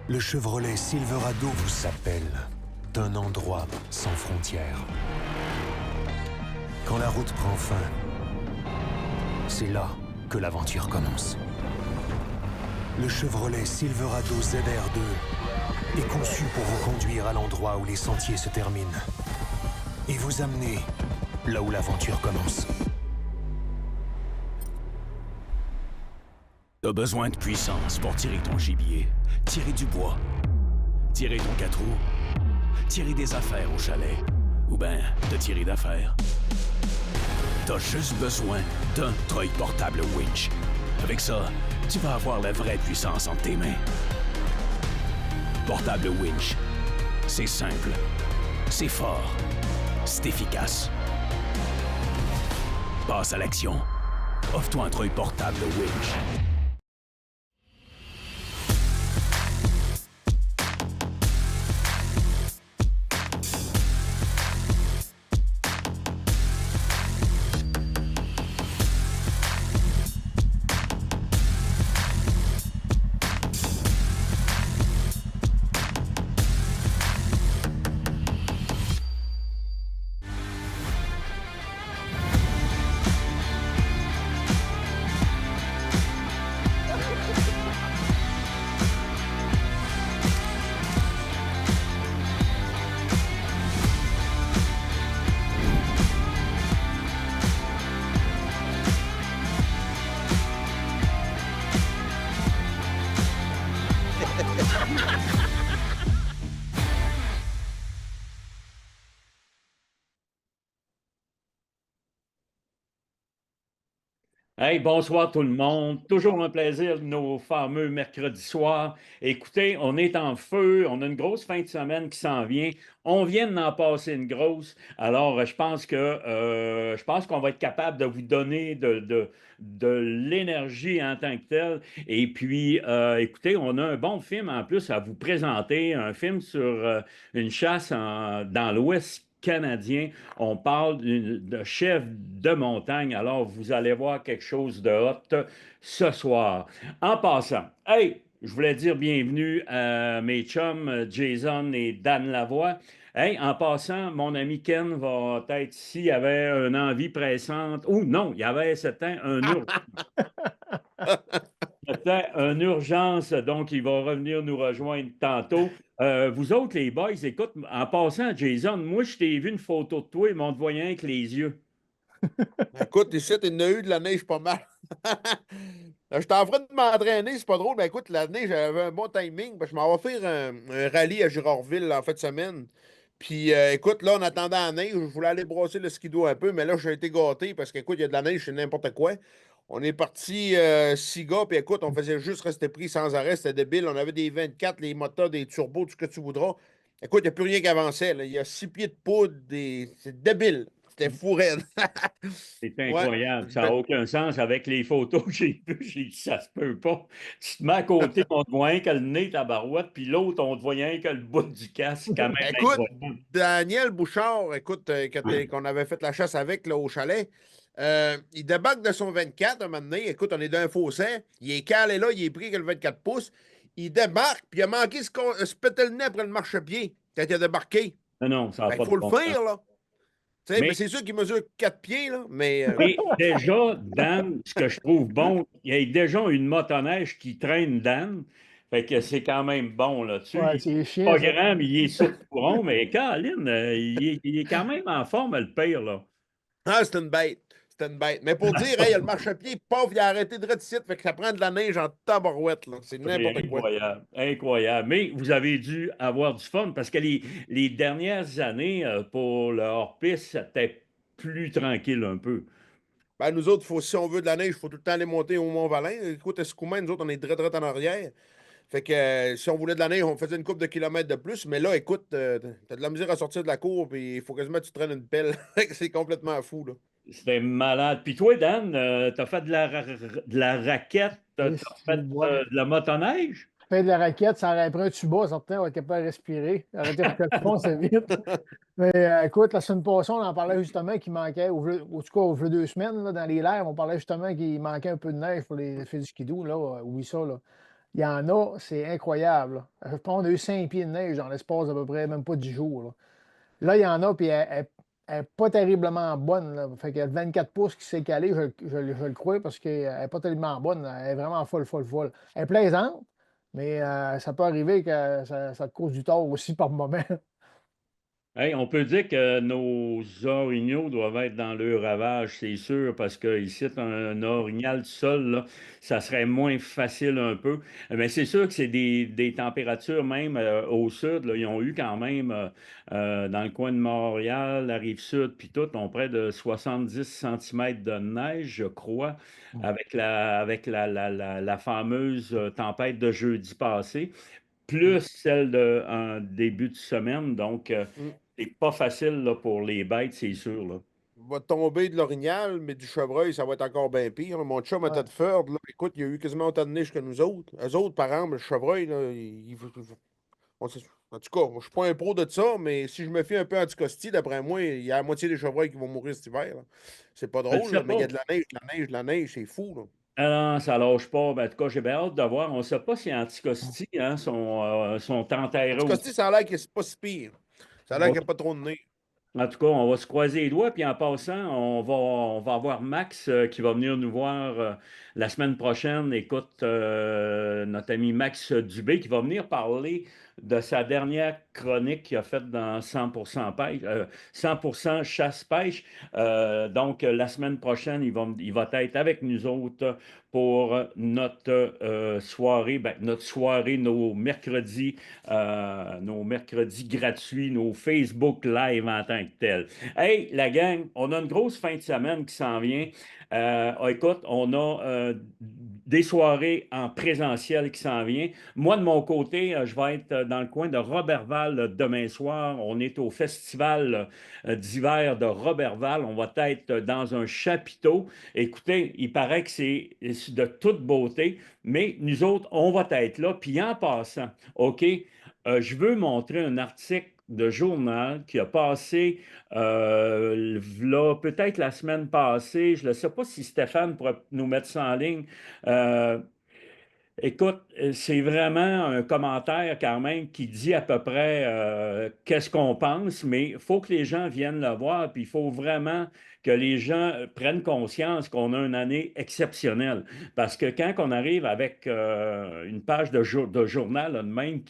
Le Chevrolet Silverado vous appelle d'un endroit sans frontières. Quand la route prend fin, c'est là que l'aventure commence. Le Chevrolet Silverado ZR2 est conçu pour vous conduire à l'endroit où les sentiers se terminent et vous amener là où l'aventure commence. T'as besoin de puissance pour tirer ton gibier, tirer du bois, tirer ton 4 roues, tirer des affaires au chalet, ou ben te tirer d'affaires. T'as juste besoin d'un treuil portable winch. Avec ça, tu vas avoir la vraie puissance entre tes mains. Portable winch, c'est simple, c'est fort, c'est efficace. Passe à l'action. offre-toi un treuil portable Winch. Hey, bonsoir tout le monde. Toujours un plaisir, nos fameux mercredis soirs. Écoutez, on est en feu, on a une grosse fin de semaine qui s'en vient. On vient d'en passer une grosse. Alors, je pense qu'on va être capable de vous donner de l'énergie en tant que telle. Et puis, écoutez, on a un bon film en plus à vous présenter, un film sur une chasse dans l'Ouest canadien. On parle de chef de montagne. Alors, vous allez voir quelque chose de hot ce soir. En passant, hey, je voulais dire bienvenue à mes chums Jason et Dan Lavoie. Hey, en passant, mon ami Ken va être ici. Il avait une envie pressante. Ou non, il y avait certain une urgence, donc il va revenir nous rejoindre tantôt. Vous autres, les boys, écoute, en passant, Jason, moi, je t'ai vu une photo de toi et m'en te voyant avec les yeux. Écoute, ici, il y en a eu de la neige pas mal. J'étais en train de m'entraîner, c'est pas drôle, mais écoute, la neige, j'avais un bon timing. Parce que je m'en vais faire un rallye à Girardville en fin de semaine. Puis écoute, là, en attendant la neige, je voulais aller brosser le skidoo un peu, mais là, j'ai été gâté parce qu'écoute, il y a de la neige, c'est n'importe quoi. On est parti 6 gars, puis écoute, on faisait juste rester pris sans arrêt, c'était débile. On avait des 24, les moteurs, des turbos, tout ce que tu voudras. Écoute, il n'y a plus rien qui avançait, là. Il y a 6 pieds de poudre, c'est débile. C'était fou raide. C'est Ouais. incroyable, ça n'a aucun sens. Avec les photos que j'ai vues, j'ai dit, ça se peut pas. Tu te mets à côté, on te voit rien que le nez, ta barouette, puis l'autre, on te voit rien que le bout du casque. C'est quand même Écoute, incroyable. Daniel Bouchard, écoute, qu'on avait fait la chasse avec là, au chalet, il débarque de son 24 un moment donné. Écoute, on est dans un fossé. Il est calé là, il est pris que le 24 pouces. Il débarque, puis il a manqué se péter le nez après le marchepied quand il a débarqué. Non, non, ça n'a Ben, il pas de faut le bon sens. faire, là. Tu sais, mais Mais c'est sûr qu'il mesure 4 pieds, là, mais Et déjà, Dan, ce que je trouve bon, il y a déjà une motoneige qui traîne Dan. Fait que c'est quand même bon là-dessus. Il Ouais, est c'est chiant, pas ça. grand, mais il est sur le courant. Mais Caroline, il est quand même en forme, le pire, là. ah, c'est une bête. C'est une bête. Mais pour dire, hey, il y a le marchepied, paf, il a arrêté de site, fait que ça prend de la neige en tabarouette, là. C'est C'est n'importe quoi. incroyable, incroyable. Mais vous avez dû avoir du fun parce que les dernières années, pour le hors-piste, c'était plus tranquille un peu. Ben, nous autres, si on veut de la neige, il faut tout le temps aller monter au Mont-Valin. Écoute, Escoumins, nous autres, on est direct en arrière. Fait que si on voulait de la neige, on faisait une couple de kilomètres de plus. Mais là, écoute, t'as de la misère à sortir de la cour, puis il faut quasiment que tu traînes une pelle. C'est complètement fou, là. C'était malade. Puis toi, Dan, t'as fait de la raquette, t'as Et fait c'est moi. de la motoneige? Faire de la raquette, ça aurait pris un tuba, certain, on va être capable de respirer. Arrêter de le fond, c'est vite. Mais écoute, la semaine passée, on en parlait justement qu'il manquait, au tout cas, au jeu 2 semaines, là, dans les lairs, on parlait justement qu'il manquait un peu de neige pour les faire du skidoo, là. Oui, ça, là. Il y en a, c'est incroyable, là. Je pense qu'on a eu 5 pieds de neige dans l'espace d'à peu près même pas 10 jours, là. Là, il y en a, puis elle n'est pas terriblement bonne, là. Fait qu'il y a le 24 pouces qui s'est calé, je le crois, parce qu'elle n'est pas tellement bonne. Elle est vraiment folle, folle, folle. Elle est plaisante, mais ça peut arriver que ça te cause du tort aussi par moment. Hey, on peut dire que nos orignaux doivent être dans leur ravage, c'est sûr, parce que ici, un orignal seul, là, ça serait moins facile un peu. Mais c'est sûr que c'est des températures, même au sud, là, ils ont eu quand même, dans le coin de Montréal, la rive sud, puis tout, ont près de 70 centimètres de neige, je crois, avec la fameuse tempête de jeudi passé plus celle d'un début de semaine. Donc, Mm. c'est pas facile là, pour les bêtes, c'est sûr. Là. va tomber de l'orignal, mais du chevreuil, ça va être encore bien pire. Mon chum à Ouais. Tedford, là, écoute, il y a eu quasiment autant de neige que nous autres. Eux autres, par exemple, le chevreuil, là, en tout cas, moi, je suis pas un pro de ça, mais si je me fie un peu à Anticosti, d'après moi, il y a la moitié des chevreuils qui vont mourir cet hiver, là. C'est pas Je ne drôle, sais là, mais il y a pas. de la neige, de la neige, de la neige, c'est fou, là. Ah non, ça lâche pas. Ben, en tout cas, j'ai bien hâte de voir. On ne sait pas si Anticosti hein, sont enterrés ou Anticosti, ça a l'air que c'est pas si pire. Ça a l'air qu'il n'y a pas trop de neige. En tout cas, on va se croiser les doigts. Puis en passant, on va avoir Max qui va venir nous voir la semaine prochaine. Écoute, notre ami Max Dubé qui va venir parler de sa dernière chronique qu'il a faite dans 100% pêche, 100% chasse-pêche. Donc, la semaine prochaine, il va être avec nous autres pour notre soirée, ben, nos mercredis gratuits, nos Facebook Live en tant que tels. Hey, la gang, on a une grosse fin de semaine qui s'en vient. Écoute, on a des soirées en présentiel qui s'en viennent. Moi, de mon côté, je vais être dans le coin de Roberval demain soir. On est au festival d'hiver de Roberval. On va être dans un chapiteau. Écoutez, il paraît que c'est de toute beauté, mais nous autres, on va être là. Puis en passant, OK, je veux montrer un article de journal qui a passé là, peut-être la semaine passée. Je ne sais pas si Stéphane pourrait nous mettre ça en ligne. Euh, Écoute, c'est vraiment un commentaire quand même qui dit à peu près qu'est-ce qu'on pense, mais il faut que les gens viennent le voir, puis il faut vraiment que les gens prennent conscience qu'on a une année exceptionnelle. Parce que quand on arrive avec une page de journal, là, de même,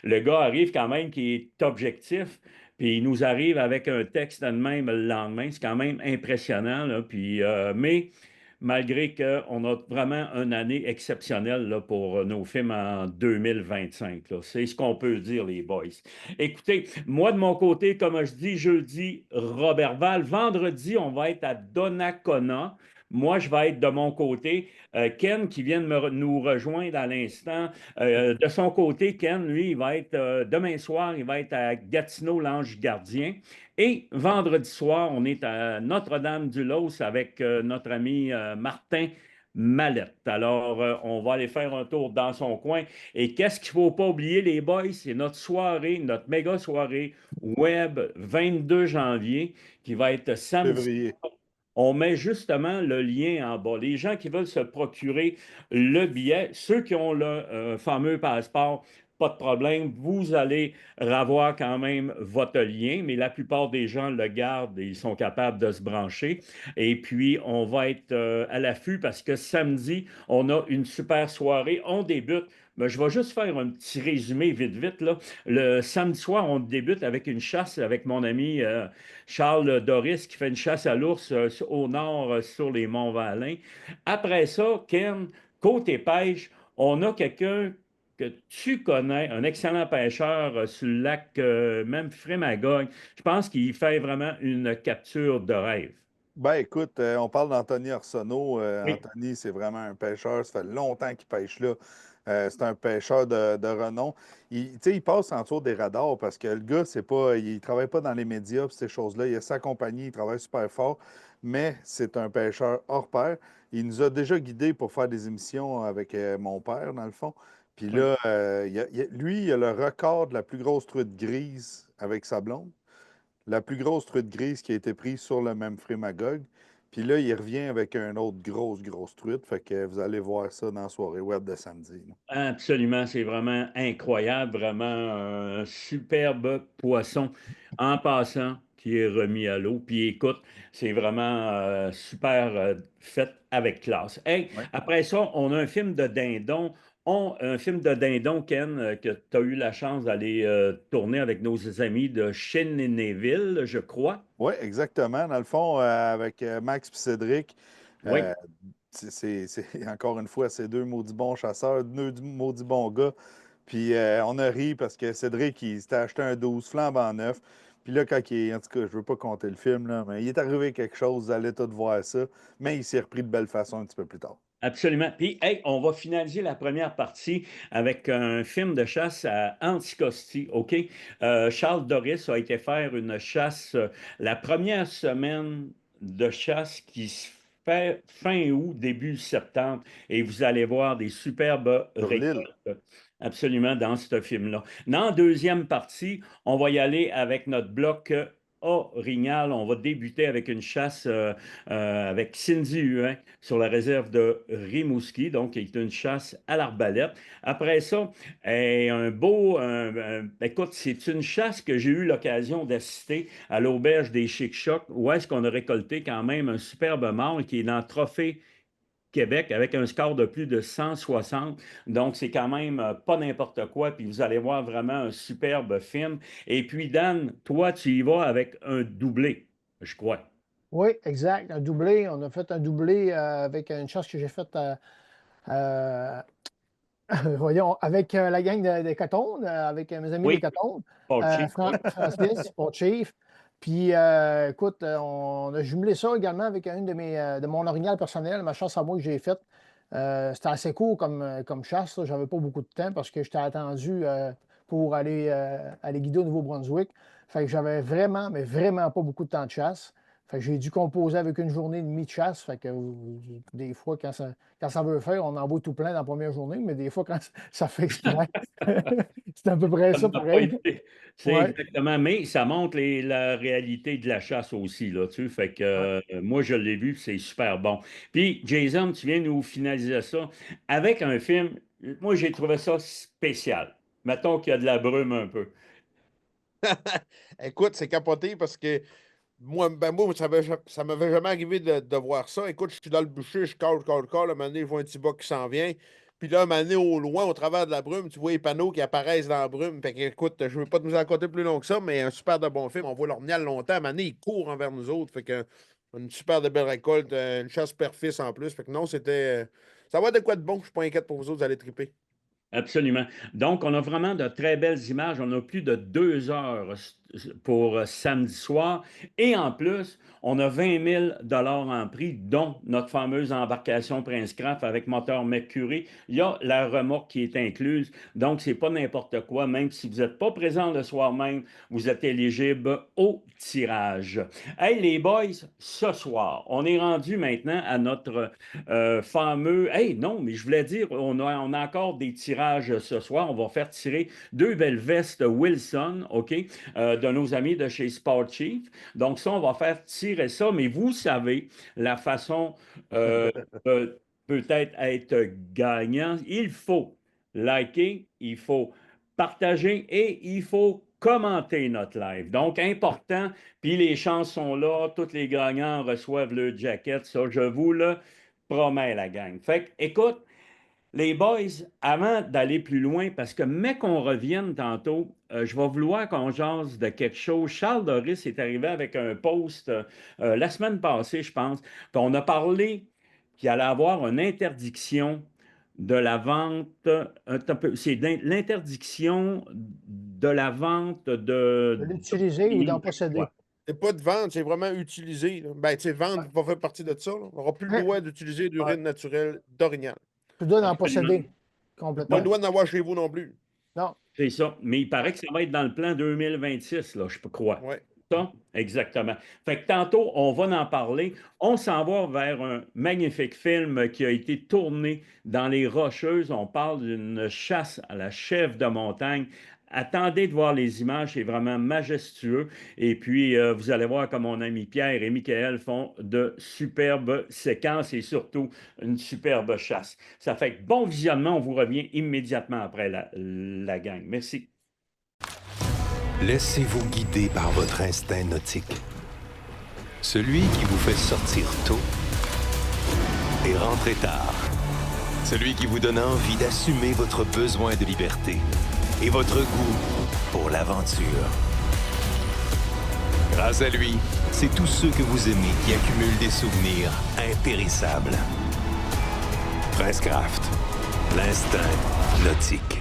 le gars arrive quand même qui est objectif, puis il nous arrive avec un texte de même le lendemain, c'est quand même impressionnant, là, puis, mais malgré qu'on a vraiment une année exceptionnelle là, pour nos films en 2025. Là. C'est ce qu'on peut dire, les boys. Écoutez, moi, de mon côté, comme je dis, jeudi, Robertval. Vendredi, on va être à Donnacona. Moi, je vais être de mon côté. Ken, qui vient de nous rejoindre à l'instant, de son côté, Ken, lui, il va être demain soir, il va être à Gatineau, l'Ange Gardien. Et vendredi soir, on est à Notre-Dame-du-Los avec notre ami Martin Mallette. Alors, on va aller faire un tour dans son coin. Et qu'est-ce qu'il ne faut pas oublier, les boys? C'est notre soirée, notre méga soirée web 22 janvier qui va être samedi. Février. On met justement le lien en bas. Les gens qui veulent se procurer le billet, ceux qui ont le fameux passeport, pas de problème, vous allez avoir quand même votre lien, mais la plupart des gens le gardent et ils sont capables de se brancher. Et puis, on va être à l'affût parce que samedi, on a une super soirée. On débute. Ben, je vais juste faire un petit résumé vite, vite. Là. Le samedi soir, on débute avec une chasse avec mon ami Charles Doris qui fait une chasse à l'ours au nord sur les monts Valin. Après ça, Ken, côté pêche, on a quelqu'un que tu connais, un excellent pêcheur sur le lac Memphremagog. Je pense qu'il fait vraiment une capture de rêve. Ben écoute, on parle d'Anthony Arsenault. Oui, Anthony, c'est vraiment un pêcheur. Ça fait longtemps qu'il pêche là. C'est un pêcheur de renom. Tu sais, il passe en dessous des radars parce que le gars, c'est pas, il travaille pas dans les médias pis ces choses-là. Il a sa compagnie, il travaille super fort, mais c'est un pêcheur hors pair. Il nous a déjà guidés pour faire des émissions avec mon père, dans le fond. Puis oui. là, lui, il a le record de la plus grosse truite grise avec sa blonde. La plus grosse truite grise qui a été prise sur le même Magog. Puis là, il revient avec une autre grosse truite. Fait que vous allez voir ça dans la soirée web de samedi, là. Absolument, c'est vraiment incroyable, vraiment un superbe poisson en passant qui est remis à l'eau. Puis écoute, c'est vraiment super fait avec classe. Hey, Ouais. après ça, on a un film de dindon. Un film de dindon, Ken, que tu as eu la chance d'aller tourner avec nos amis de Chénénéville, je crois. Oui, exactement. Dans le fond, avec Max et Cédric, Oui. euh, encore une fois, c'est deux maudits bons chasseurs, deux maudits bons gars. Puis on a ri parce que Cédric, il s'était acheté un 12 flambant neuf. Puis là, en tout cas, je veux pas compter le film, là, mais il est arrivé quelque chose, vous allez tous voir ça. Mais il s'est repris de belle façon un petit peu plus tard. Absolument. Puis, hey, on va finaliser la première partie avec un film de chasse à Anticosti, OK? Charles Doris a été faire une chasse la première semaine de chasse qui se fait fin août, début septembre, et vous allez voir des superbes Sur l'île. récoltes. Absolument, dans ce film-là. Dans la deuxième partie, on va y aller avec notre bloc orignal. On va débuter avec une chasse avec Cindy Huin sur la réserve de Rimouski, donc qui est une chasse à l'arbalète. Après ça, écoute, c'est une chasse que j'ai eu l'occasion d'assister à l'auberge des Chic-Chocs, où est-ce qu'on a récolté quand même un superbe mâle qui est dans le Trophée Québec avec un score de plus de 160. Donc, c'est quand même pas n'importe quoi. Puis vous allez voir vraiment un superbe film. Et puis, Dan, toi, tu y vas avec un doublé, je crois. Oui, exact. Un doublé. On a fait un doublé avec une chasse que j'ai faite voyons, avec la gang de Coton, avec mes amis Oui, des Coton, Paul Chief. Francis, Port Chief. Puis, écoute, on a jumelé ça également avec une de mon orignal personnel, ma chasse à moi que j'ai faite. C'était assez court comme chasse. Je n'avais pas beaucoup de temps parce que j'étais attendu pour aller guider au Nouveau-Brunswick. Fait que j'avais vraiment, mais vraiment pas beaucoup de temps de chasse. Fait que j'ai dû composer avec une journée et demie de chasse. Fait que des fois, quand ça veut faire, on en vaut tout plein dans la première journée, mais des fois, quand ça fait exprès, c'est à peu près ça pareil. C'est Ouais. exactement, mais ça montre la réalité de la chasse aussi, là, tu sais. Fait que moi, je l'ai vu, c'est super bon. Puis, Jason, tu viens nous finaliser ça avec un film. Moi, j'ai trouvé ça spécial. Mettons qu'il y a de la brume un peu. Écoute, c'est capoté parce que moi, ça m'avait jamais arrivé de voir ça. Écoute, je suis dans le bûcher, je cale. À un moment donné, je vois un petit bas qui s'en vient. Puis là, à un moment donné, au loin, au travers de la brume, tu vois les panneaux qui apparaissent dans la brume. Fait que, écoute, je ne veux pas te nous en compter plus long que ça, mais un super de bon film. On voit l'orignal longtemps. À un moment donné, il court envers nous autres. Fait que, une super de belle récolte, une chasse père-fils en plus. Fait que non, c'était. Ça va être de quoi de bon. Je suis pas inquiète pour vous autres, vous allez triper. Absolument. Donc, on a vraiment de très belles images. On a plus de 2 heures pour samedi soir. Et en plus, on a 20 000 en prix, dont notre fameuse embarcation Prince Craft avec moteur Mercury. Il y a la remorque qui est incluse. Donc, c'est pas n'importe quoi. Même si vous n'êtes pas présent le soir même, vous êtes éligible au tirage. Hey, les boys, ce soir, on est rendu maintenant à notre fameux... Hey, non, mais je voulais dire, on a encore des tirages ce soir. On va faire tirer 2 belles vestes Wilson, OK, de nos amis de chez Sport Chief. Donc ça, on va faire tirer ça, mais vous savez, la façon peut-être être gagnant, il faut liker, il faut partager et il faut commenter notre live. Donc, important, puis les chances sont là, tous les gagnants reçoivent le jacket, ça, je vous le promets, la gang. Fait que, écoute, les boys, avant d'aller plus loin, parce que mais qu'on revienne tantôt, je vais vouloir qu'on jase de quelque chose. Charles Doris est arrivé avec un post la semaine passée, je pense. Puis on a parlé qu'il allait avoir une interdiction de la vente. C'est l'interdiction de la vente De l'utiliser ou d'en posséder. C'est pas de vente, c'est vraiment utiliser. Là. Ben, tu sais, vendre va faire partie de ça. Là. On n'aura plus le droit d'utiliser l'urine naturelle d'orignal. Tu dois en posséder complètement. Pas le droit d'en avoir chez vous non plus. Non. C'est ça. Mais il paraît que ça va être dans le plan 2026, là, je peux croire. Ouais. Ça, exactement. Fait que tantôt, on va en parler. On s'en va vers un magnifique film qui a été tourné dans les Rocheuses. On parle d'une chasse à la chèvre de montagne. Attendez de voir les images, c'est vraiment majestueux. Et puis, vous allez voir comme mon ami Pierre et Michael font de superbes séquences et surtout une superbe chasse. Ça fait que bon visionnement, on vous revient immédiatement après la gang. Merci. Laissez-vous guider par votre instinct nautique. Celui qui vous fait sortir tôt et rentrer tard. Celui qui vous donne envie d'assumer votre besoin de liberté et votre goût pour l'aventure. Grâce à lui, c'est tous ceux que vous aimez qui accumulent des souvenirs impérissables. Prince Craft, l'instinct nautique.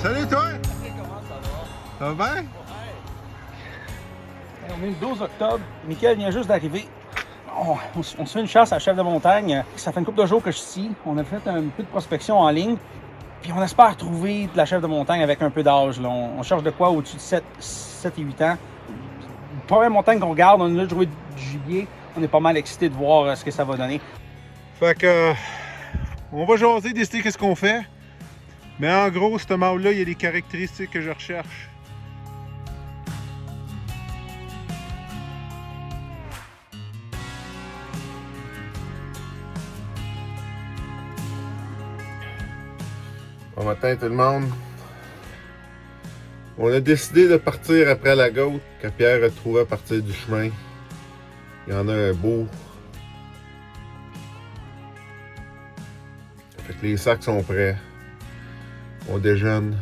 Salut, toi! Ça va bien? On est le 12 octobre. Mickaël vient juste d'arriver. On se fait une chasse à la chef de montagne. Ça fait une couple de jours que je suis ici. On a fait un peu de prospection en ligne. Puis on espère trouver de la chef de montagne avec un peu d'âge. On cherche de quoi au-dessus de 7 et 8 ans. La première montagne qu'on regarde, on a joué du gibier. On est pas mal excités de voir ce que ça va donner. Fait que... on va jaser, décider qu'est-ce qu'on fait. Mais en gros, ce mâle-là, il y a les caractéristiques que je recherche. Bon matin tout le monde. On a décidé de partir après la goutte que Pierre a trouvé à partir du chemin. Il y en a un beau. Fait que les sacs sont prêts. On déjeune.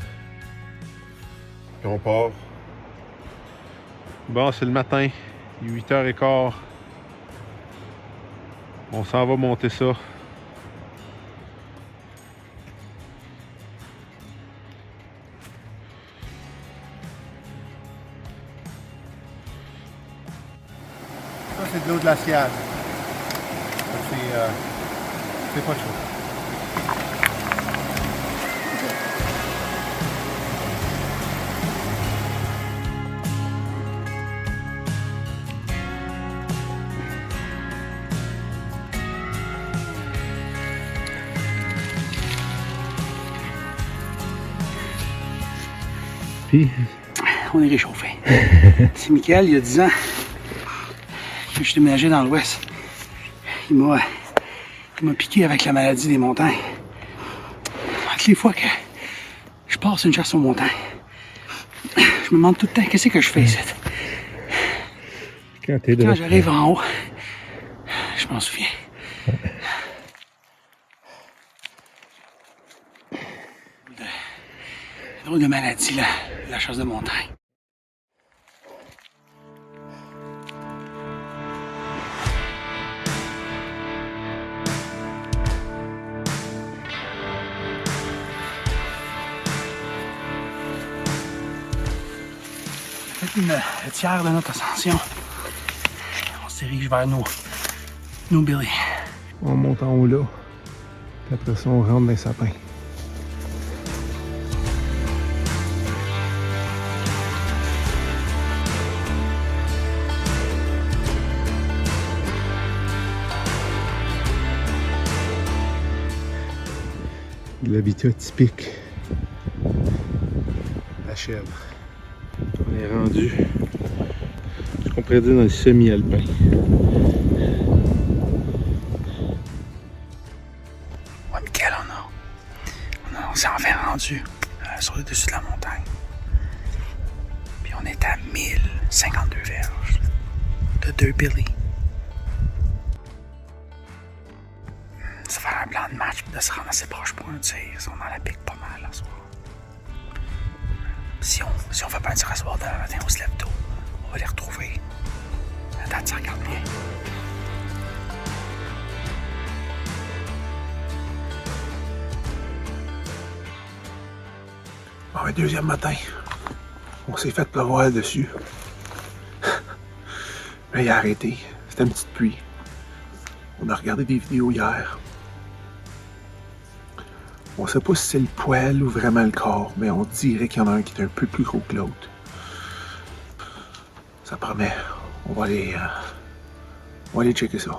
Puis on part. Bon, c'est le matin. Il est 8h15. On s'en va monter ça. Ça, c'est de l'eau glaciale. C'est pas chaud. Puis, on est réchauffé. C'est Mickaël, il y a 10 ans. Je suis déménagé dans l'Ouest. Il m'a piqué avec la maladie des montagnes. Toutes les fois que je passe une chasse aux montagnes, je me demande tout le temps qu'est-ce que je fais ici. Quand j'arrive en haut, je m'en souviens. Drôle de maladie, la chasse de montagne. Le tiers de notre ascension. On se dirige vers nos Billy. On monte en haut là. Puis après ça, on rentre dans les sapins. L'habitat typique. La chèvre. On est rendu, ce qu'on pourrait dire, dans le semi-alpin. Ouais, Mickaël, on s'est enfin rendu sur le dessus de la montagne. Puis on est à 1052 verges de 2 Billy. Ça fait un plan de match de se rendre assez proche pour un tir. On en la pique pas mal ce soir. Si on fait pas un tir à soir demain matin, on se lève tôt. On va les retrouver. La date, ça regarde bien. Bon, le deuxième matin, on s'est fait pleuvoir dessus. Mais il a arrêté. C'était une petite pluie. On a regardé des vidéos hier. On sait pas si c'est le poil ou vraiment le corps, mais on dirait qu'il y en a un qui est un peu plus gros que l'autre. Ça promet. On va aller checker ça.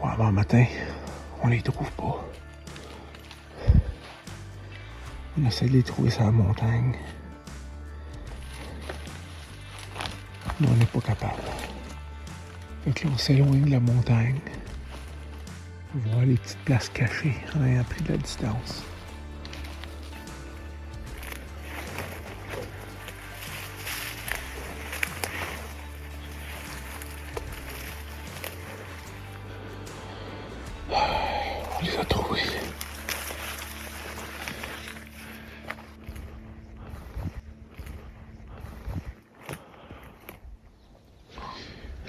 Ouais, bon matin, on les trouve pas. On essaie de les trouver sur la montagne. Mais on n'est pas capable. Fait que là, on s'éloigne de la montagne. Voir les petites places cachées en ayant pris de la distance. On les a trouvés.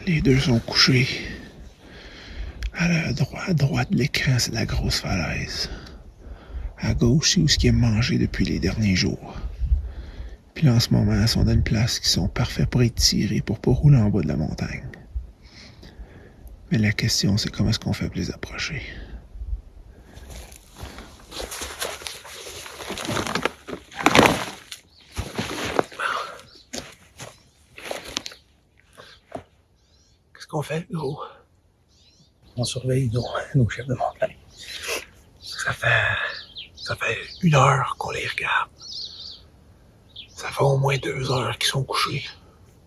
Les deux sont couchés à la droite. À droite de l'écran, c'est la grosse falaise. À gauche, c'est où ce qui est mangé depuis les derniers jours. Puis là, en ce moment, ils sont dans une place qui sont parfaits pour être tirés pour pas rouler en bas de la montagne. Mais la question, c'est comment est-ce qu'on fait pour les approcher. Qu'est-ce qu'on fait, gros? On surveille nos chefs de montagne. Ça fait 1 heure qu'on les regarde. Ça fait au moins 2 heures qu'ils sont couchés.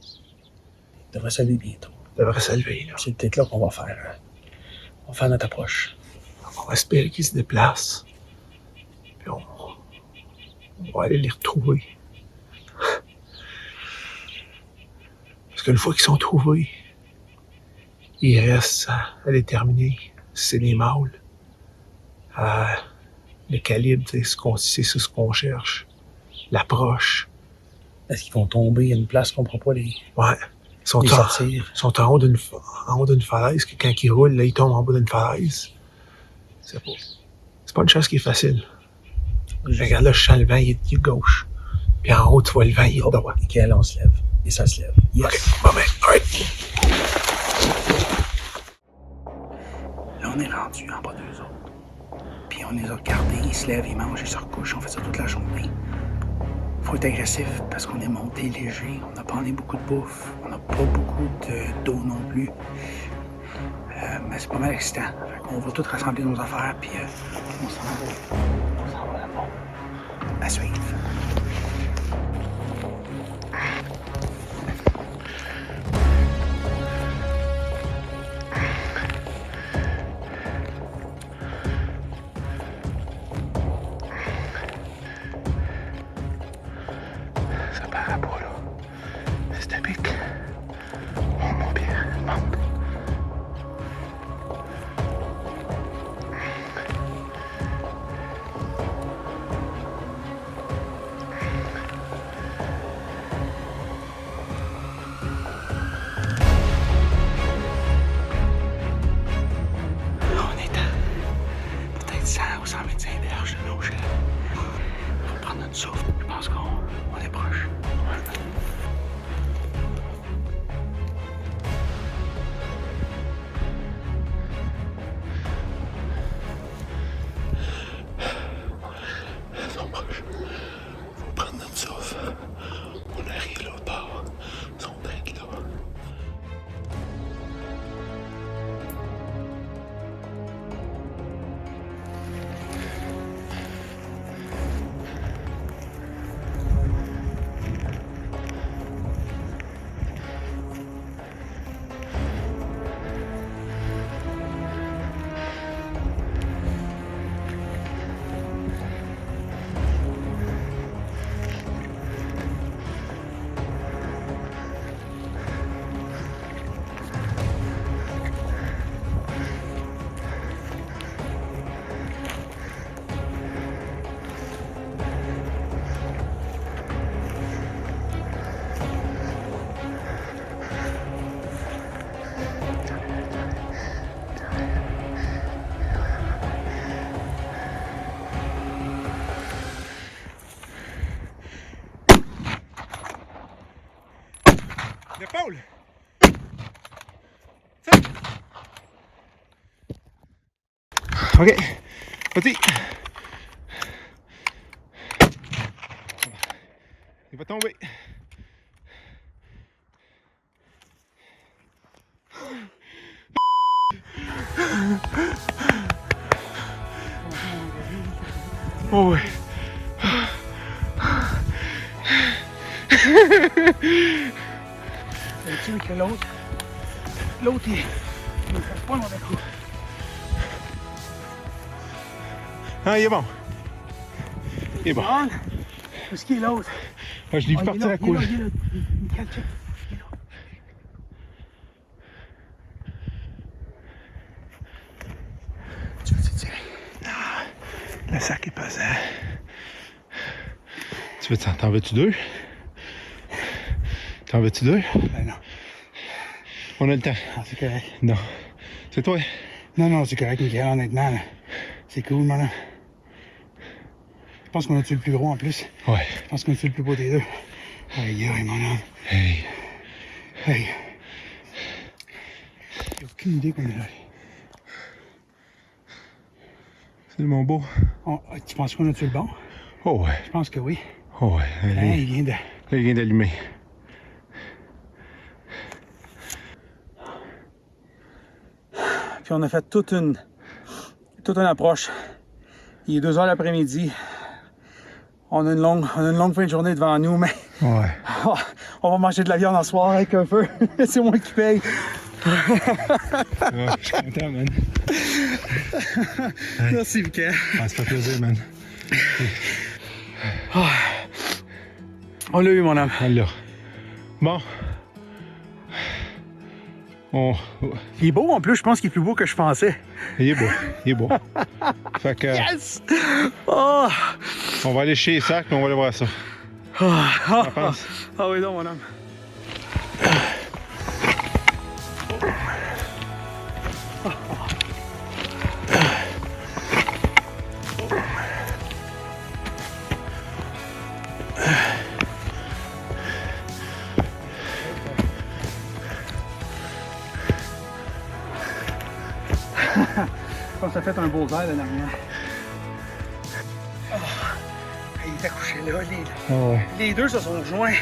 Ils devraient se lever bientôt. Ils devraient se lever, là. C'est peut-être là qu'on va faire. On va faire notre approche. On va espérer qu'ils se déplacent. Puis on va aller les retrouver. Parce qu'une fois qu'ils sont trouvés, il reste à déterminer si c'est des mâles. Le calibre, c'est ce qu'on cherche. L'approche. Est-ce qu'ils vont tomber à une place qu'on ne pourra pas les sortir? Ils sont en haut d'une falaise, que quand ils roulent, là, ils tombent en bas d'une falaise. C'est pas une chose qui est facile. Regarde là, je sens le vent, il est gauche. Puis en haut, tu vois le vent, il est droit. OK, là, on se lève. Et ça se lève. Yes. OK, bon ben, alright. Là, on est rendu en bas d'eux autres. Puis on les a regardés, ils se lèvent, ils mangent, ils se recouchent, on fait ça toute la journée. Faut être agressif parce qu'on est monté léger, on n'a pas emmené beaucoup de bouffe, on n'a pas beaucoup d'eau non plus. Mais c'est pas mal excitant. On va tout rassembler nos affaires, puis on s'en va là-bas. À suivre. Ça paraît pas, là. C'est à pic. Oh mon bien, monte. On est à peut-être 100 ou 125 berges de nos chefs. On va prendre notre souffle. Je pense qu'on est proche. Ils sont proches. Faut prendre notre souffle. On arrive l'autre bord. Ils sont d'être là. L'épaule! OK. Petit. Il va tomber. Oh ouais. Tu veux que l'autre, il ne fait pas mauvais coup. Ah, il est bon. Il est bon. Bon, où est-ce qu'il est l'autre? Ah, je l'ai vu partir à courir. Il est là. Nickel, check. Il est là. Tu veux tirer? Ah, le sac est pesant. T'en veux-tu 2? T'en veux-tu 2? Ben non. On a le temps. Ah, c'est correct. Non. C'est toi. Non, c'est correct, Michael, honnêtement. Là. C'est cool, man. Je pense qu'on a tué le plus gros en plus. Ouais. Je pense qu'on a tué le plus beau des deux. Aïe, mon homme. Hey. Hey. J'ai aucune idée qu'on est là. C'est mon beau. Tu penses qu'on a tué le bon? Oh ouais. Je pense que oui. Oh ouais. Hein, il vient de... Là, il vient d'allumer. Puis on a fait toute une approche. Il est 2h l'après-midi. On a une longue fin de journée devant nous, mais Ouais. on va manger de la viande en soir avec un feu. C'est moi qui paye. Ouais, je suis content, man. Merci, Michael. Ah, ça fait plaisir, man. On l'a eu, mon homme. Voilà. Bon. Il est beau en plus, je pense qu'il est plus beau que je pensais. Il est beau. Il est beau. Fait que. Yes! Oh! On va aller chez les sacs, mais on va aller voir ça. Ah pense? oui, non, mon homme. Je pense que ça fait un beau verre la dernière. Il est accouché là, les deux se sont rejoints.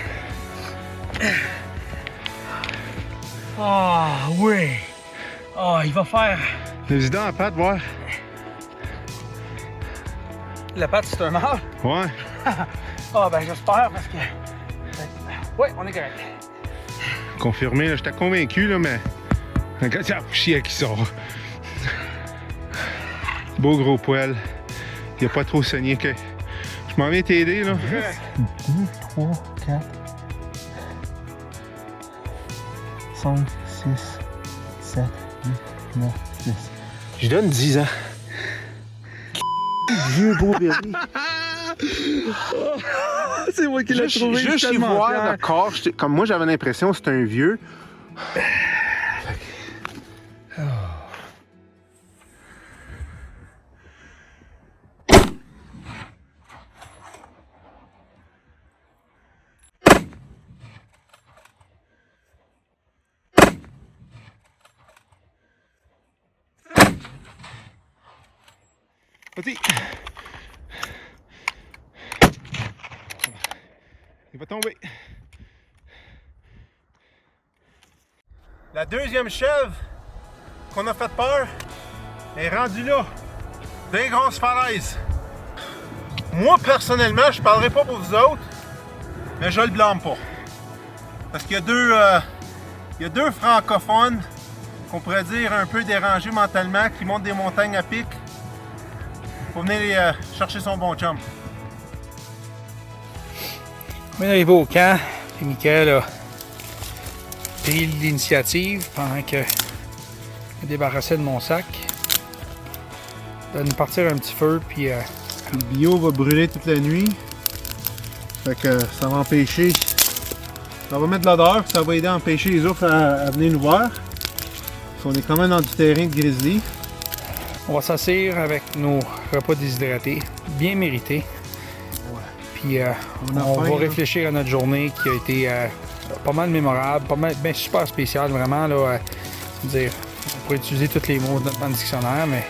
Ah oui! Ah, il va faire. Les dents à patte, voir. La patte, c'est un mâle? Ouais. Ah ben j'espère parce que. Oui, on est correct. Confirmé, là. J'étais convaincu, là, mais. Regarde, il y a un chien qui sort. Beau gros poil. Il a pas trop saigné. Que... Je m'en viens t'aider, là. 2, 3, 4, 5, 6, 7, 8, 9, 10. Je donne 10 ans. Vieux beau bébé. C'est moi qui l'ai trouvé. Juste y voir le corps, comme moi j'avais l'impression que c'était un vieux. Vas-y. Il va tomber. La deuxième chèvre qu'on a fait peur est rendue là, des grosses falaises. Moi, personnellement, je parlerai pas pour vous autres, mais je le blâme pas. Parce qu'il y a deux francophones qu'on pourrait dire un peu dérangés mentalement, qui montent des montagnes à pic pour venir chercher son bon chum. On est arrivé au camp, et Michael a pris l'initiative pendant que je me débarrassais de mon sac de nous partir un petit feu, puis Le bio va brûler toute la nuit. Fait que ça va empêcher. Ça va mettre de l'odeur, ça va aider à empêcher les ours à venir nous voir. On est quand même dans du terrain de grizzly. on va s'asseoir avec nos repas déshydratés, bien mérités. Puis on va réfléchir à notre journée qui a été pas mal mémorable, pas mal, ben, super spéciale vraiment. Là, dire, on pourrait utiliser tous les mots dans le dictionnaire, mais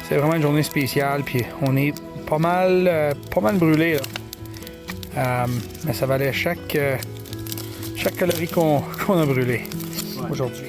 c'est vraiment une journée spéciale. Puis on est pas mal brûlé. Mais ça valait chaque calorie qu'on a brûlé aujourd'hui.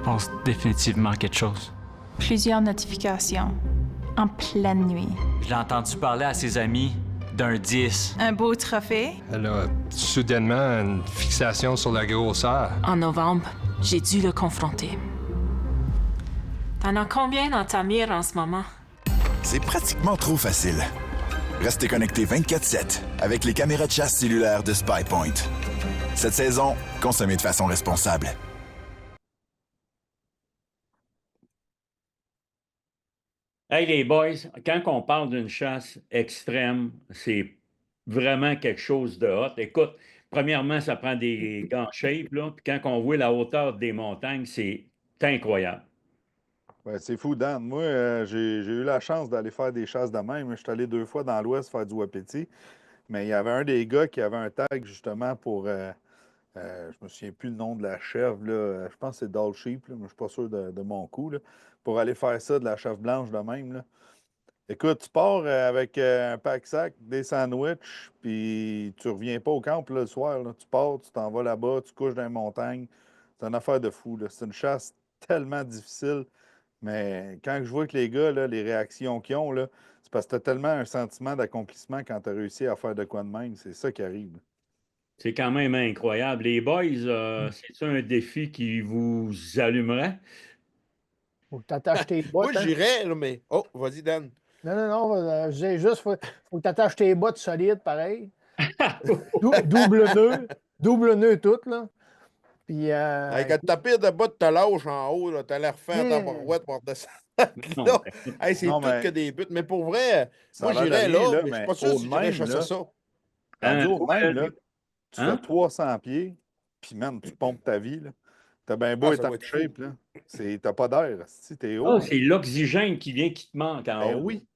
passe définitivement quelque chose. Plusieurs notifications. En pleine nuit. Je l'ai entendu parler à ses amis d'un 10. Un beau trophée. Elle a soudainement une fixation sur la grosseur. En novembre, j'ai dû le confronter. T'en as combien dans ta mire en ce moment? C'est pratiquement trop facile. Restez connectés 24/7 avec les caméras de chasse cellulaires de SpyPoint. Cette saison, consommez de façon responsable. Hey les boys, quand on parle d'une chasse extrême, c'est vraiment quelque chose de hot. Écoute, premièrement, ça prend des gants shape, là, puis quand on voit la hauteur des montagnes, c'est incroyable. Ouais, c'est fou, Dan. Moi, j'ai eu la chance d'aller faire des chasses de même. Je suis allé 2 fois dans l'Ouest faire du wapiti. Mais il y avait un des gars qui avait un tag justement pour. Je me souviens plus le nom de la chèvre. Là. Je pense que c'est Doll Sheep, là, mais je suis pas sûr de mon coup. Là, pour aller faire ça de la chèvre blanche de même. Là. Écoute, tu pars avec un pack-sac, des sandwichs, puis tu reviens pas au camp là, le soir. Là. Tu pars, tu t'en vas là-bas, tu couches dans les montagnes. C'est une affaire de fou. Là. C'est une chasse tellement difficile. Mais quand je vois que les gars, là, les réactions qu'ils ont, là, c'est parce que tu as tellement un sentiment d'accomplissement quand tu as réussi à faire de quoi de même. C'est ça qui arrive. C'est quand même incroyable. Les boys, c'est un défi qui vous allumerait? Faut que tu attaches tes bottes. Moi, j'irais, mais. Oh, vas-y, Dan. Non, je disais juste, faut que tu attaches tes bottes solides, pareil. Double nœud tout, là. Puis. Quand ta pire de bottes te lâche en haut, t'as l'air fait en tabarouette pour descendre. Hey, c'est tout que des buts. Mais pour vrai, moi, j'irais là, mais je suis pas sûr si j'irais chasser ça. Même, là, tu fais 300 pieds, puis même, tu pompes ta vie, là. T'as bien beau être en shape, là. T'as pas d'air, si t'es haut. C'est l'oxygène qui te manque en haut. Oui,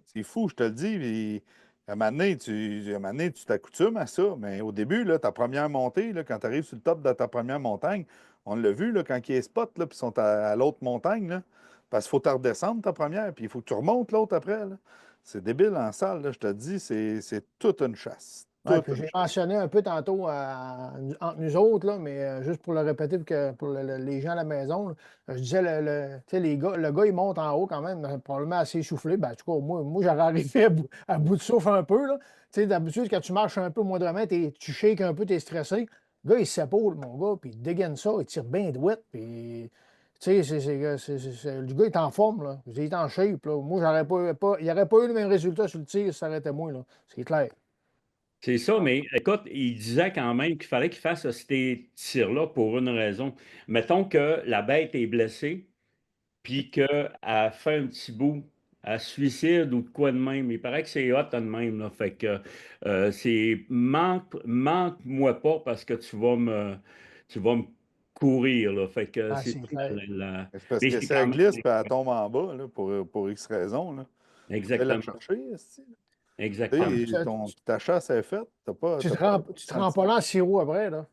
c'est fou, je te le dis. Puis, à un moment donné, tu t'accoutumes à ça. Mais au début, là, ta première montée, là, quand tu arrives sur le top de ta première montagne, on l'a vu, là, quand il y a spot, puis ils sont à l'autre montagne, là, parce qu'il faut te redescendre ta première, puis il faut que tu remontes l'autre après. Là. C'est débile en salle, là, je te dis, c'est toute une chasse. Ouais, j'ai mentionné un peu tantôt entre nous autres, là, mais juste pour le répéter pour les gens à la maison, là, je disais, le gars, il monte en haut quand même, probablement assez essoufflé. Ben, en tout cas, moi j'aurais arrivé à bout de souffle un peu. D'habitude, quand tu marches un peu moindrement, tu shakes un peu, tu es stressé. Le gars, il s'épaule, mon gars, puis il dégaine ça, il tire bien douette, puis... Tu sais, le gars est en forme, là. Il est en shape, là. Moi, il n'y aurait pas eu le même résultat sur le tir si ça arrêtait moins, là. C'est clair. C'est ça, mais écoute, il disait quand même qu'il fallait qu'il fasse ces tirs-là pour une raison. Mettons que la bête est blessée, puis qu'elle fait un petit bout, elle se suicide ou de quoi de même. Il paraît que c'est hot de même, là. Fait que c'est manque-moi pas parce que tu vas me courir, là. Fait que c'est parce que ça glisse puis elle tombe en bas, là, pour X raison, là. Exactement. La chercher, exactement. Ta chasse est faite. Tu te rends pas là en sirop après, là.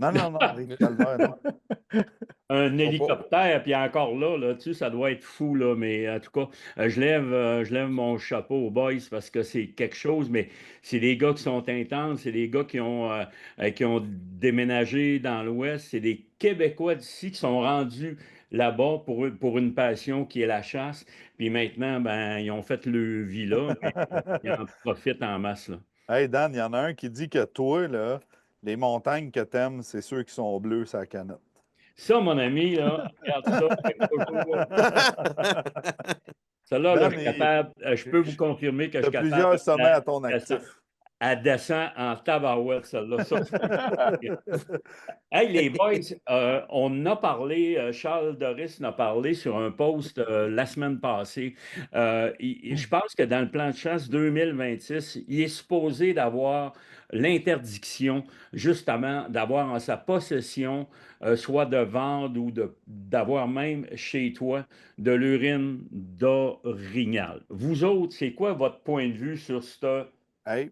Non, calvaire, non. Un hélicoptère, puis encore là, tu sais, ça doit être fou, là, mais en tout cas, je lève mon chapeau aux boys parce que c'est quelque chose, mais c'est des gars qui sont intenses, c'est des gars qui ont déménagé dans l'Ouest, c'est des Québécois d'ici qui sont rendus là-bas pour une passion qui est la chasse, puis maintenant, ben, ils ont fait le vie là, mais ils en profitent en masse, là. Hey, Dan, il y en a un qui dit que toi, là, les montagnes que t'aimes, c'est ceux qui sont bleus sur la canette. Ça, mon ami, là, regarde ça. Celle-là, là, je suis capable, je peux vous confirmer que je suis capable. Plusieurs sommets à ton actif. Elle descend en tabarouette, celle-là. Hey, les boys, on a parlé, Charles Doris en a parlé sur un post la semaine passée. Je pense que dans le plan de chasse 2026, il est supposé d'avoir l'interdiction, justement, d'avoir en sa possession, soit de vendre ou d'avoir même chez toi de l'urine d'orignal. Vous autres, c'est quoi votre point de vue sur ce... Hey.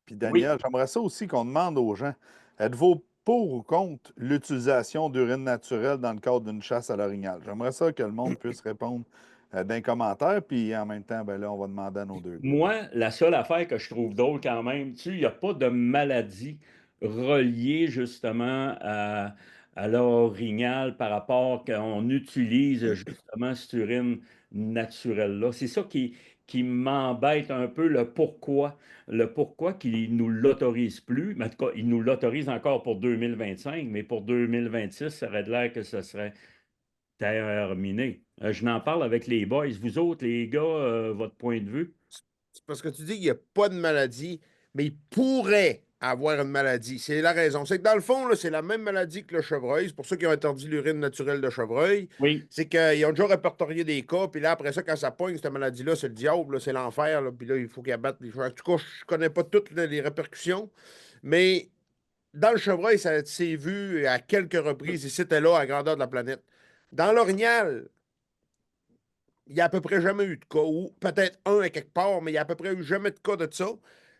Puis Daniel, j'aimerais ça aussi qu'on demande aux gens, êtes-vous pour ou contre l'utilisation d'urine naturelle dans le cadre d'une chasse à l'orignal? J'aimerais ça que le monde puisse répondre d'un commentaire, puis en même temps, ben là, on va demander à nos deux. Moi, la seule affaire que je trouve drôle quand même, il n'y a pas de maladie reliée justement à l'orignal par rapport qu'on utilise justement cette urine naturelle-là. C'est ça qui m'embête un peu, le pourquoi. Le pourquoi qu'ils ne nous l'autorisent plus. Mais en tout cas, ils nous l'autorisent encore pour 2025, mais pour 2026, ça aurait de l'air que ce serait terminé. Je n'en parle avec les boys. Vous autres, les gars, votre point de vue? C'est parce que tu dis qu'il n'y a pas de maladie, mais il pourrait avoir une maladie. C'est la raison. C'est que dans le fond, là, c'est la même maladie que le chevreuil. C'est pour ça qu'ils ont interdit l'urine naturelle de chevreuil. Oui. C'est qu'ils ont déjà répertorié des cas, puis là, après ça, quand ça pogne, cette maladie-là, c'est le diable, là, c'est l'enfer, là, puis là, il faut qu'ils abattent les chevreuils. En tout cas, je ne connais pas toutes les répercussions, mais dans le chevreuil, ça s'est vu à quelques reprises, et c'était là, à la grandeur de la planète. Dans l'orignal, il n'y a à peu près jamais eu de cas, ou peut-être un à quelque part, mais il n'y a à peu près eu jamais de cas de ça.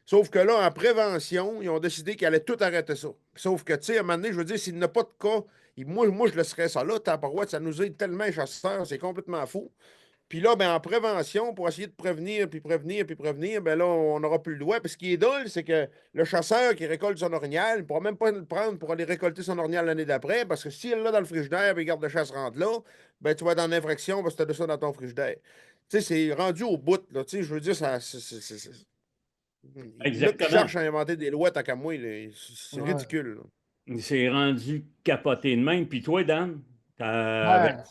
Sauf que là, en prévention, ils ont décidé qu'ils allaient tout arrêter ça. Sauf que, tu sais, à un moment donné, je veux dire, s'il n'y a pas de cas, moi, je laisserais ça là, tabarouette, ça nous aide tellement les chasseurs, c'est complètement fou. Puis là, ben, en prévention, pour essayer de prévenir, puis prévenir, puis prévenir, ben là, on n'aura plus le droit. Puis ce qui est drôle, c'est que le chasseur qui récolte son orignal, il ne pourra même pas le prendre pour aller récolter son orignal l'année d'après, parce que si elle l'a dans le frigidaire, puis garde de chasse rentre là, ben tu vas être dans l'infraction parce que tu as de ça dans ton frigidaire. Tu sais, c'est rendu au bout, là. Tu sais, je veux dire, ça. Il y en a qui Exactement. cherchent à inventer des lois, tant qu'à moi, là. C'est Ouais. ridicule, là. C'est rendu capoté de même. Puis toi, Dan, Ben,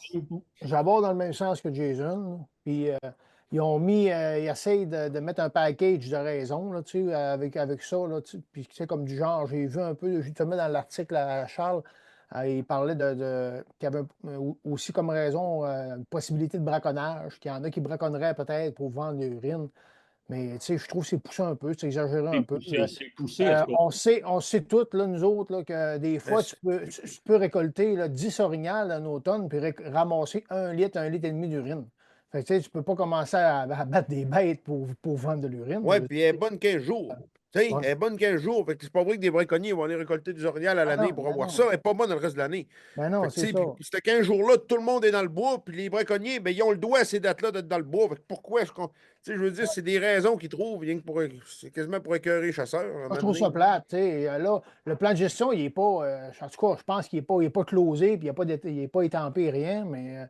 j'aborde dans le même sens que Jason. Là. Puis ils ont mis, ils essayent de mettre un package de raisons là, tu sais, avec ça. Là, tu sais. Puis tu sais, comme du genre, j'ai vu un peu, justement dans l'article à Charles, il parlait qu'il y avait aussi comme raison une possibilité de braconnage, qu'il y en a qui braconneraient peut-être pour vendre de l'urine. Mais tu sais, je trouve que c'est poussé un peu, c'est exagéré un peu. C'est poussé. En tout cas. On sait toutes, là, nous autres, là, que des fois, tu peux récolter là, 10 orignales en automne puis ramasser 1 litre et demi d'urine. Fait que, tu sais, tu peux pas commencer à battre des bêtes pour vendre de l'urine. Ouais, puis elle est bonne 15 jours. Tu sais, Ouais. elle est bonne 15 jours. Fait que c'est pas vrai que des braconniers vont aller récolter des orignales à l'année pour avoir ça. Elle n'est pas bonne le reste de l'année. Ben non, Fait que, tu c'est sais, ça. puis ces 15 jours-là, tout le monde est dans le bois, puis les braconniers, ben, ils ont le droit à ces dates-là d'être dans le bois. Fait que pourquoi tu sais, je veux dire, c'est des raisons qu'ils trouvent, rien que c'est quasiment pour écœurer les chasseurs. Moi, je trouve ça plate. Tu sais. Là, le plan de gestion, il n'est pas. En tout cas, je pense qu'il n'est pas closé, puis il n'est pas étampé, rien, mais.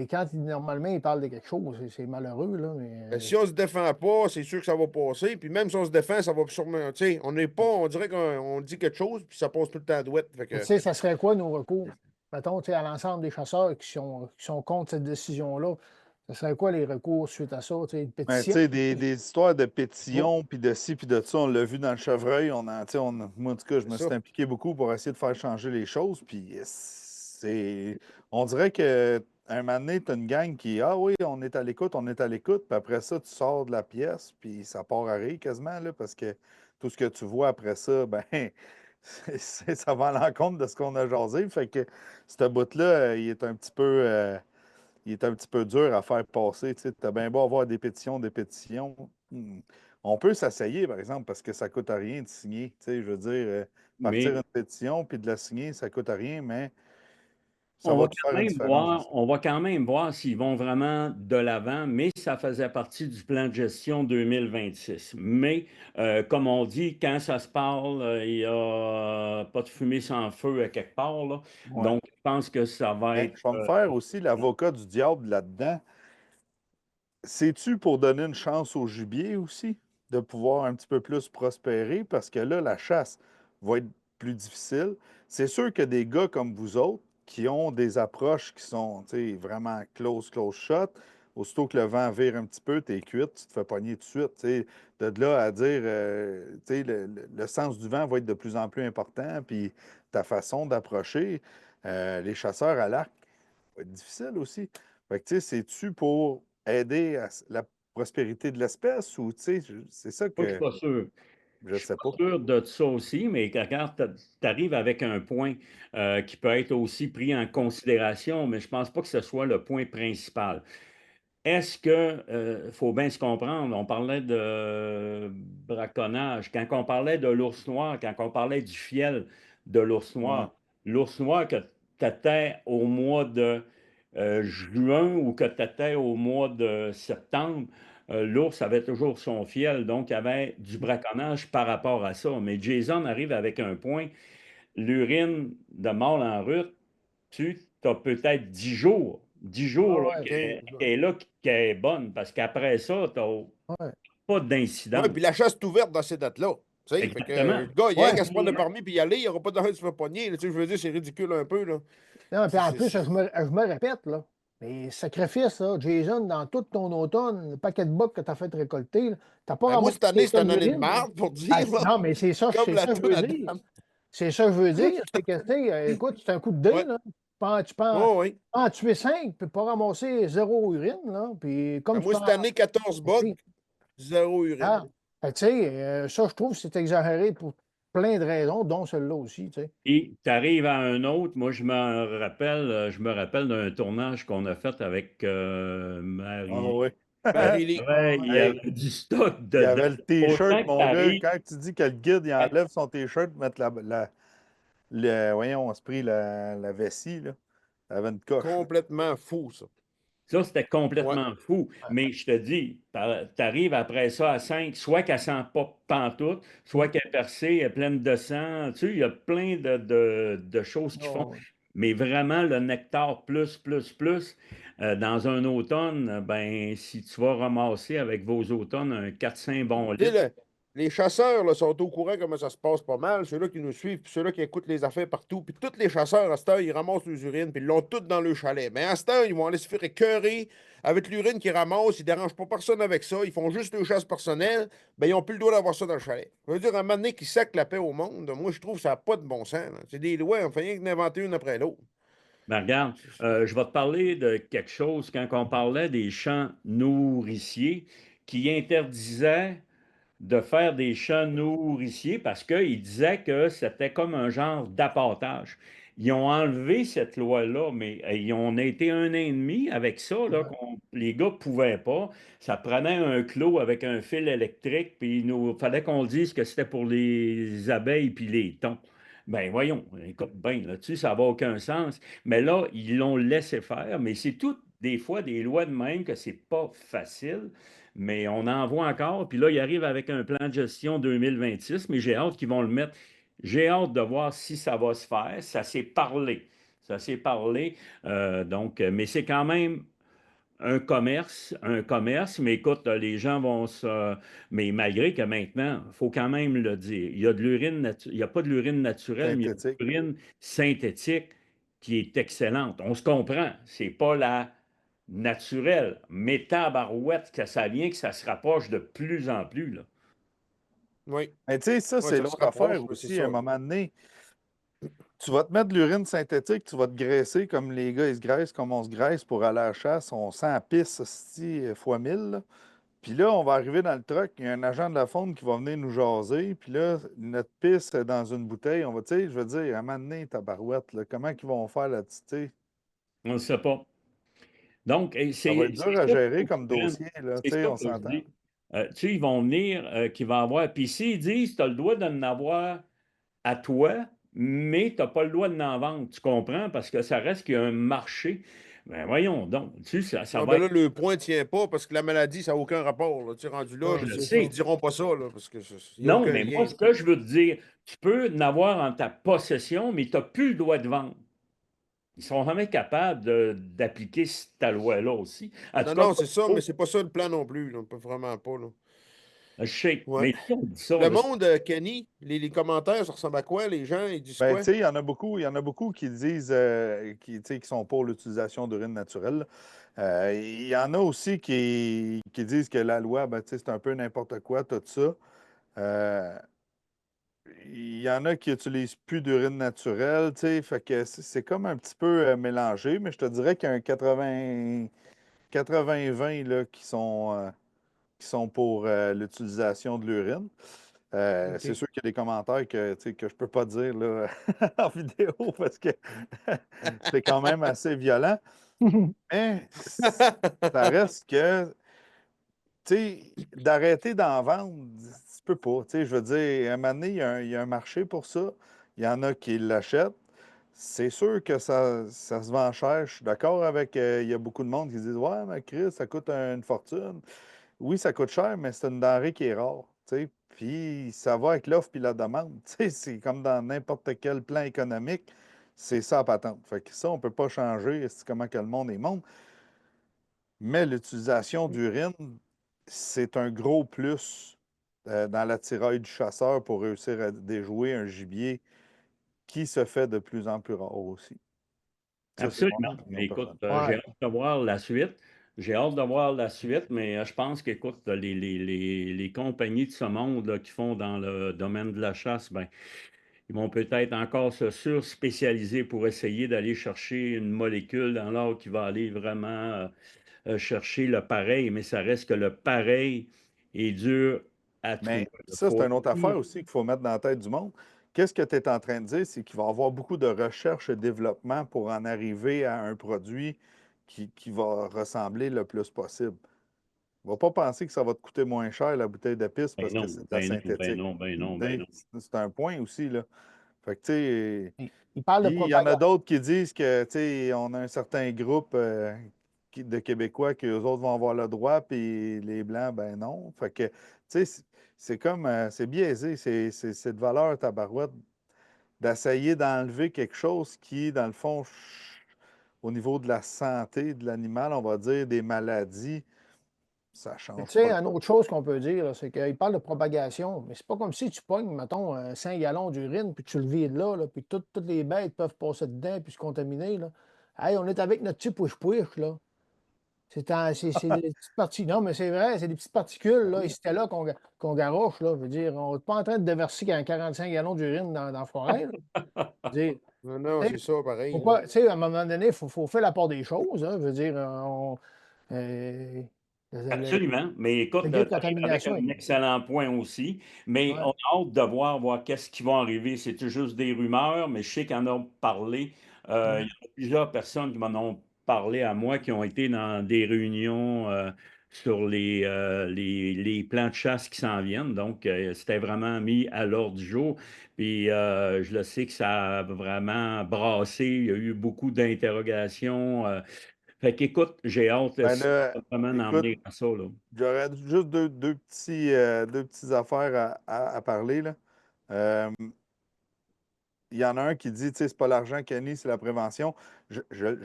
Quand normalement il parle de quelque chose, c'est malheureux, là, mais. Ben, si on se défend pas, c'est sûr que ça va passer. Puis même si on se défend, ça va sûrement. Tu sais, on n'est pas, on dirait qu'on dit quelque chose, puis ça passe tout le temps à douette. Fait que, Tu sais, ça serait quoi nos recours? Mettons, tu sais, à l'ensemble des chasseurs qui sont contre cette décision-là, ça serait quoi les recours suite à ça? Tu sais, une Ben, tu pétition? sais, des histoires de pétition, puis de ci, puis de ça, on l'a vu dans le chevreuil. Moi, en tout cas, je me C'est suis ça. impliqué beaucoup pour essayer de faire changer les choses. Puis on dirait que un moment donné, tu as une gang qui, ah oui, on est à l'écoute, on est à l'écoute. Puis après ça, tu sors de la pièce, puis ça part à rire quasiment, là, parce que tout ce que tu vois après ça, ben, ça va à l'encontre de ce qu'on a jasé. Fait que ce bout-là, il est un petit peu. Il est un petit peu dur à faire passer. Tu as bien beau avoir des pétitions, des pétitions. On peut s'asseyer, par exemple, parce que ça ne coûte à rien de signer. Tu sais, je veux dire, partir Mais une pétition puis de la signer, ça ne coûte à rien, mais ça on va va te quand faire une même différence. voir, on va quand même voir s'ils vont vraiment de l'avant, mais ça faisait partie du plan de gestion 2026. Mais comme on dit, quand ça se parle, il n'y a pas de fumée sans feu à quelque part, là. Ouais. Donc, je pense que ça va Ben, être. je vais me faire aussi l'avocat du diable là-dedans. C'est-tu pour donner une chance au gibier aussi de pouvoir un petit peu plus prospérer? Parce que là, la chasse va être plus difficile. C'est sûr que des gars comme vous autres, qui ont des approches qui sont tu sais, vraiment close shot, aussitôt que le vent vire un petit peu, t'es cuite, tu te fais pogner tout de suite. Tu sais. De là à dire, tu sais, le sens du vent va être de plus en plus important, puis ta façon d'approcher, les chasseurs à l'arc, va être difficile aussi. Fait que, tu sais, c'est-tu pour aider à la prospérité de l'espèce ou, tu sais, c'est ça Moi, je ne suis que pas sûr. je Je suis sais pas pas. sûr de ça aussi, mais regarde, tu arrives avec un point qui peut être aussi pris en considération, mais je ne pense pas que ce soit le point principal. Est-ce que, faut bien se comprendre, on parlait de braconnage, quand on parlait de l'ours noir, quand on parlait du fiel de Ouais. l'ours noir que tu étais au mois de juin ou que tu étais au mois de septembre, l'ours avait toujours son fiel, donc il y avait du braconnage par rapport à ça. Mais Jason arrive avec un point. l'urine de mâle en route, tu as peut-être 10 jours. 10 jours là, Ouais, qu'elle est là, qu'elle est bonne, parce qu'après ça, tu n'as ouais. pas Oui, d'incidence. puis la chasse est ouverte dans ces dates-là. Tu sais, fait que, Exactement. le gars, il y a Ouais. rien qu'à se prendre le permis puis y aller, il n'y aura pas d'arrêt de se faire pogner. Là. Tu sais, je veux dire, c'est ridicule un peu. Là. Non, puis en C'est- plus, je me répète, là. Mais sacrifice, là, Jason, dans tout ton automne, le paquet de bocs que tu as fait récolter, tu n'as pas Ben, moi, ramassé cette année, tes c'est tonnes une année de d'urine, là. merde pour Ah, dire. Là. non, mais c'est ça, Comme c'est la ça que je veux toune à dire. dame. C'est ça que je veux dire. C'est que, tu sais, écoute, c'est un coup de dé, Ouais. là. Tu peux Oh, oui. en tuer 5, puis pas ramasser zéro urine, là. Puis comme Ben, tu moi, peux cette année, 14 bucks, zéro urine. Ah, fait que, tu sais, ça, je trouve que c'est exagéré pour plein de raisons, dont celle-là aussi, tu sais. Et tu arrives à un autre. Moi, je me rappelle d'un tournage qu'on a fait avec Ah Marie. oui. Marie-Lee. Ouais, il y Hey, avait du stock il y dedans. avait le Autant T-shirt, que mon gars. t'arrives, Quand tu dis que le guide, il enlève son T-shirt, mettre voyons, on se prit la vessie, là. Ça avait une coche. Là. Complètement fou, ça. ça, c'était Ouais. complètement fou. Mais je te dis, tu arrives après ça à 5, soit qu'elle sent pas pantoute, soit qu'elle est percée, elle est pleine de sang. Tu sais, il y a plein de choses qui font. Oh, Mais vraiment, le nectar dans un automne, ben, si tu vas ramasser avec vos automnes un 4-5 bons Tu sais, litres, les chasseurs là, sont au courant comment ça se passe pas mal. Ceux-là qui nous suivent, puis ceux-là qui écoutent les affaires partout. Puis tous les chasseurs, à cette heure, ils ramassent les urines, puis ils l'ont toutes dans le chalet. Mais à cette heure, ils vont aller se faire écœurer avec l'urine qu'ils ramassent. Ils ne dérangent pas personne avec ça. Ils font juste leur chasse personnelle. Ben, ils n'ont plus le droit d'avoir ça dans le chalet. Ça veut dire, à un moment donné, qu'ils sacent la paix au monde, moi, je trouve que ça n'a pas de bon sens. Là. C'est des lois, on fait rien qu'inventer une après l'autre. ben, regarde, je vais te parler de quelque chose quand on parlait des champs nourriciers qui interdisaient de faire des champs nourriciers parce qu'ils disaient que c'était comme un genre d'appâtage. Ils ont enlevé cette loi-là, mais on a été un an et demi avec ça, là, les gars ne pouvaient pas. Ça prenait un clos avec un fil électrique, puis il nous fallait qu'on dise que c'était pour les abeilles puis les thons. Ben voyons, écoute bien, là-dessus, ça n'a aucun sens. Mais là, ils l'ont laissé faire, mais c'est toutes des fois des lois de même que c'est pas facile. Mais on en voit encore. Puis là, il arrive avec un plan de gestion 2026, mais j'ai hâte qu'ils vont le mettre. J'ai hâte de voir si ça va se faire. Ça s'est parlé. Ça s'est parlé. Mais c'est quand même un commerce, mais écoute, les gens vont se. Mais malgré que maintenant, il faut quand même le dire, il y a de il n'y a pas de l'urine naturelle, mais il y a Synthétique. de l'urine synthétique qui est excellente. On se comprend. C'est pas la naturelle, mais tabarouette que ça vient, que ça se rapproche de plus en plus, là. Oui. Mais tu sais, ça, Ouais, c'est ça se l'autre rapproche, affaire mais c'est aussi. À ça. un moment donné, tu vas te mettre de l'urine synthétique, tu vas te graisser comme les gars, ils se graissent comme on se graisse pour aller à la chasse. On sent la pisse, fois 1000. Là. Puis là, on va arriver dans le truck, il y a un agent de la faune qui va venir nous jaser. Puis là, notre pisse est dans une bouteille. On va, tu sais, je veux dire, à un moment donné, tabarouette, là, comment ils vont faire là-dessus, tu sais? On ne sait pas. Donc, Ça va être dur à ça gérer qu'il faut comme qu'ils prennent. dossier, là, C'est tu sais, ça on que je s'entend. dis. Tu sais, ils vont venir, qu'ils vont avoir. Puis s'ils disent, tu as le droit d'en avoir à toi, mais tu n'as pas le droit de n'en vendre. Tu comprends? Parce que ça reste qu'il y a un marché. Ben voyons donc. Tu sais, ça Ah, va ben là, être. le point ne tient pas parce que la maladie, ça n'a aucun rapport. Là. Tu sais, rendu là, Je le ils ne sais. diront pas ça, là, parce qu'il n'y a Non, aucun mais moi, lien. ce que je veux te dire, tu peux en avoir en ta possession, mais tu n'as plus le droit de vendre. Ils sont jamais capables d'appliquer ta loi-là aussi. En tout Non, cas, non, pas c'est ça, mais trop. c'est pas ça le plan non plus. Là. Pas vraiment pas. Là. Je sais. Ouais. Mais si on dit ça, Le là, monde, Kenny, les commentaires, ça ressemble à quoi? Les gens, ils disent Ben, tu quoi? sais, il y en a beaucoup qui disent tu sais, qui sont pour l'utilisation d'urine naturelle. Il y en a aussi qui disent que la loi, ben, tu sais, c'est un peu n'importe quoi, tout ça. Euh, il y en a qui n'utilisent plus d'urine naturelle, tu sais, fait que c'est comme un petit peu mélangé, mais je te dirais qu'il y a un 80-20 là, qui sont pour l'utilisation de l'urine. C'est OK. sûr qu'il y a des commentaires que, tu sais, que je ne peux pas dire là, en vidéo parce que c'est quand même assez violent. Mais ça reste que, tu sais, d'arrêter d'en vendre, tu peux pas. Tu sais, je veux dire, à un moment donné, il y a un marché pour ça. Il y en a qui l'achètent. C'est sûr que ça se vend cher. Je suis d'accord avec, il y a beaucoup de monde qui disent, ouais, mais Chris, ça coûte une fortune. Oui, ça coûte cher, mais c'est une denrée qui est rare. tu sais. Puis ça va avec l'offre puis la demande. Tu sais, c'est comme dans n'importe quel plan économique, c'est ça la patente. Fait que ça, on ne peut pas changer c'est comment que le monde est monde. Mais l'utilisation d'urine, c'est un gros plus dans l'attirail du chasseur pour réussir à déjouer un gibier qui se fait de plus en plus rare aussi. Ça, c'est mon Absolument. opinion Mais écoute, personnelle. j'ai Ouais. hâte de voir la suite. J'ai hâte de voir la suite, mais je pense qu'écoute, les compagnies de ce monde là, qui font dans le domaine de la chasse, ben, ils vont peut-être encore se surspécialiser pour essayer d'aller chercher une molécule dans l'or qui va aller vraiment chercher le pareil, mais ça reste que le pareil est dur à trouver. Mais Il ça, c'est faut une autre affaire aussi qu'il faut mettre dans la tête du monde. Qu'est-ce que tu es en train de dire? C'est qu'il va y avoir beaucoup de recherche et développement pour en arriver à un produit qui va ressembler le plus possible. Ne va pas penser que ça va te coûter moins cher la bouteille d'épices Ben parce que non, c'est de la ben non, ben synthétique. non, ben non, ben Tu non. sais, c'est un point aussi, là. Fait que, tu sais, Il parle de puis il y en a propagande. d'autres qui disent que, tu sais, on a un certain groupe de Québécois que les autres vont avoir le droit, puis les Blancs, ben non. Fait que, tu sais, c'est comme, c'est biaisé, c'est de valeur, tabarouette, d'essayer d'enlever quelque chose qui, dans le fond, au niveau de la santé de l'animal, on va dire, des maladies, ça Mais tu change pas sais, le une autre chose qu'on peut dire, là, c'est qu'il parle de propagation, mais c'est pas comme si tu pognes, mettons, 5 gallons d'urine, puis tu le vides là, puis toutes les bêtes peuvent passer dedans puis se contaminer, là. Hey, on est avec notre petit push-push, là. C'est des petites parties. Non, mais c'est vrai, c'est des petites particules, là, et c'était là qu'on garoche, là. Je veux dire, on n'est pas en train de déverser 45 gallons d'urine dans la forêt, là. Je veux dire, Non, non, tu sais, c'est ça, pareil, faut là. pas, tu sais, à un moment donné, il faut faire la part des choses, hein. Je veux dire, le Absolument. Mais écoute, tu degré de arrives avec contamination. un excellent point aussi. Mais Ouais. on a hâte de voir qu'est-ce qui va arriver. C'est juste des rumeurs, mais je sais qu'on a parlé. Il y a plusieurs personnes qui m'en ont parlé à moi qui ont été dans des réunions sur les plans de chasse qui s'en viennent. Donc, c'était vraiment mis à l'ordre du jour. Puis, je le sais que ça a vraiment brassé. Il y a eu beaucoup d'interrogations. Fait qu'écoute, j'ai hâte Ben là, vraiment écoute, d'emmener à ça, là. j'aurais juste deux petites affaires à parler, là. Euh, Il y en a un qui dit, tu sais, c'est pas l'argent, Kenny, c'est la prévention. Je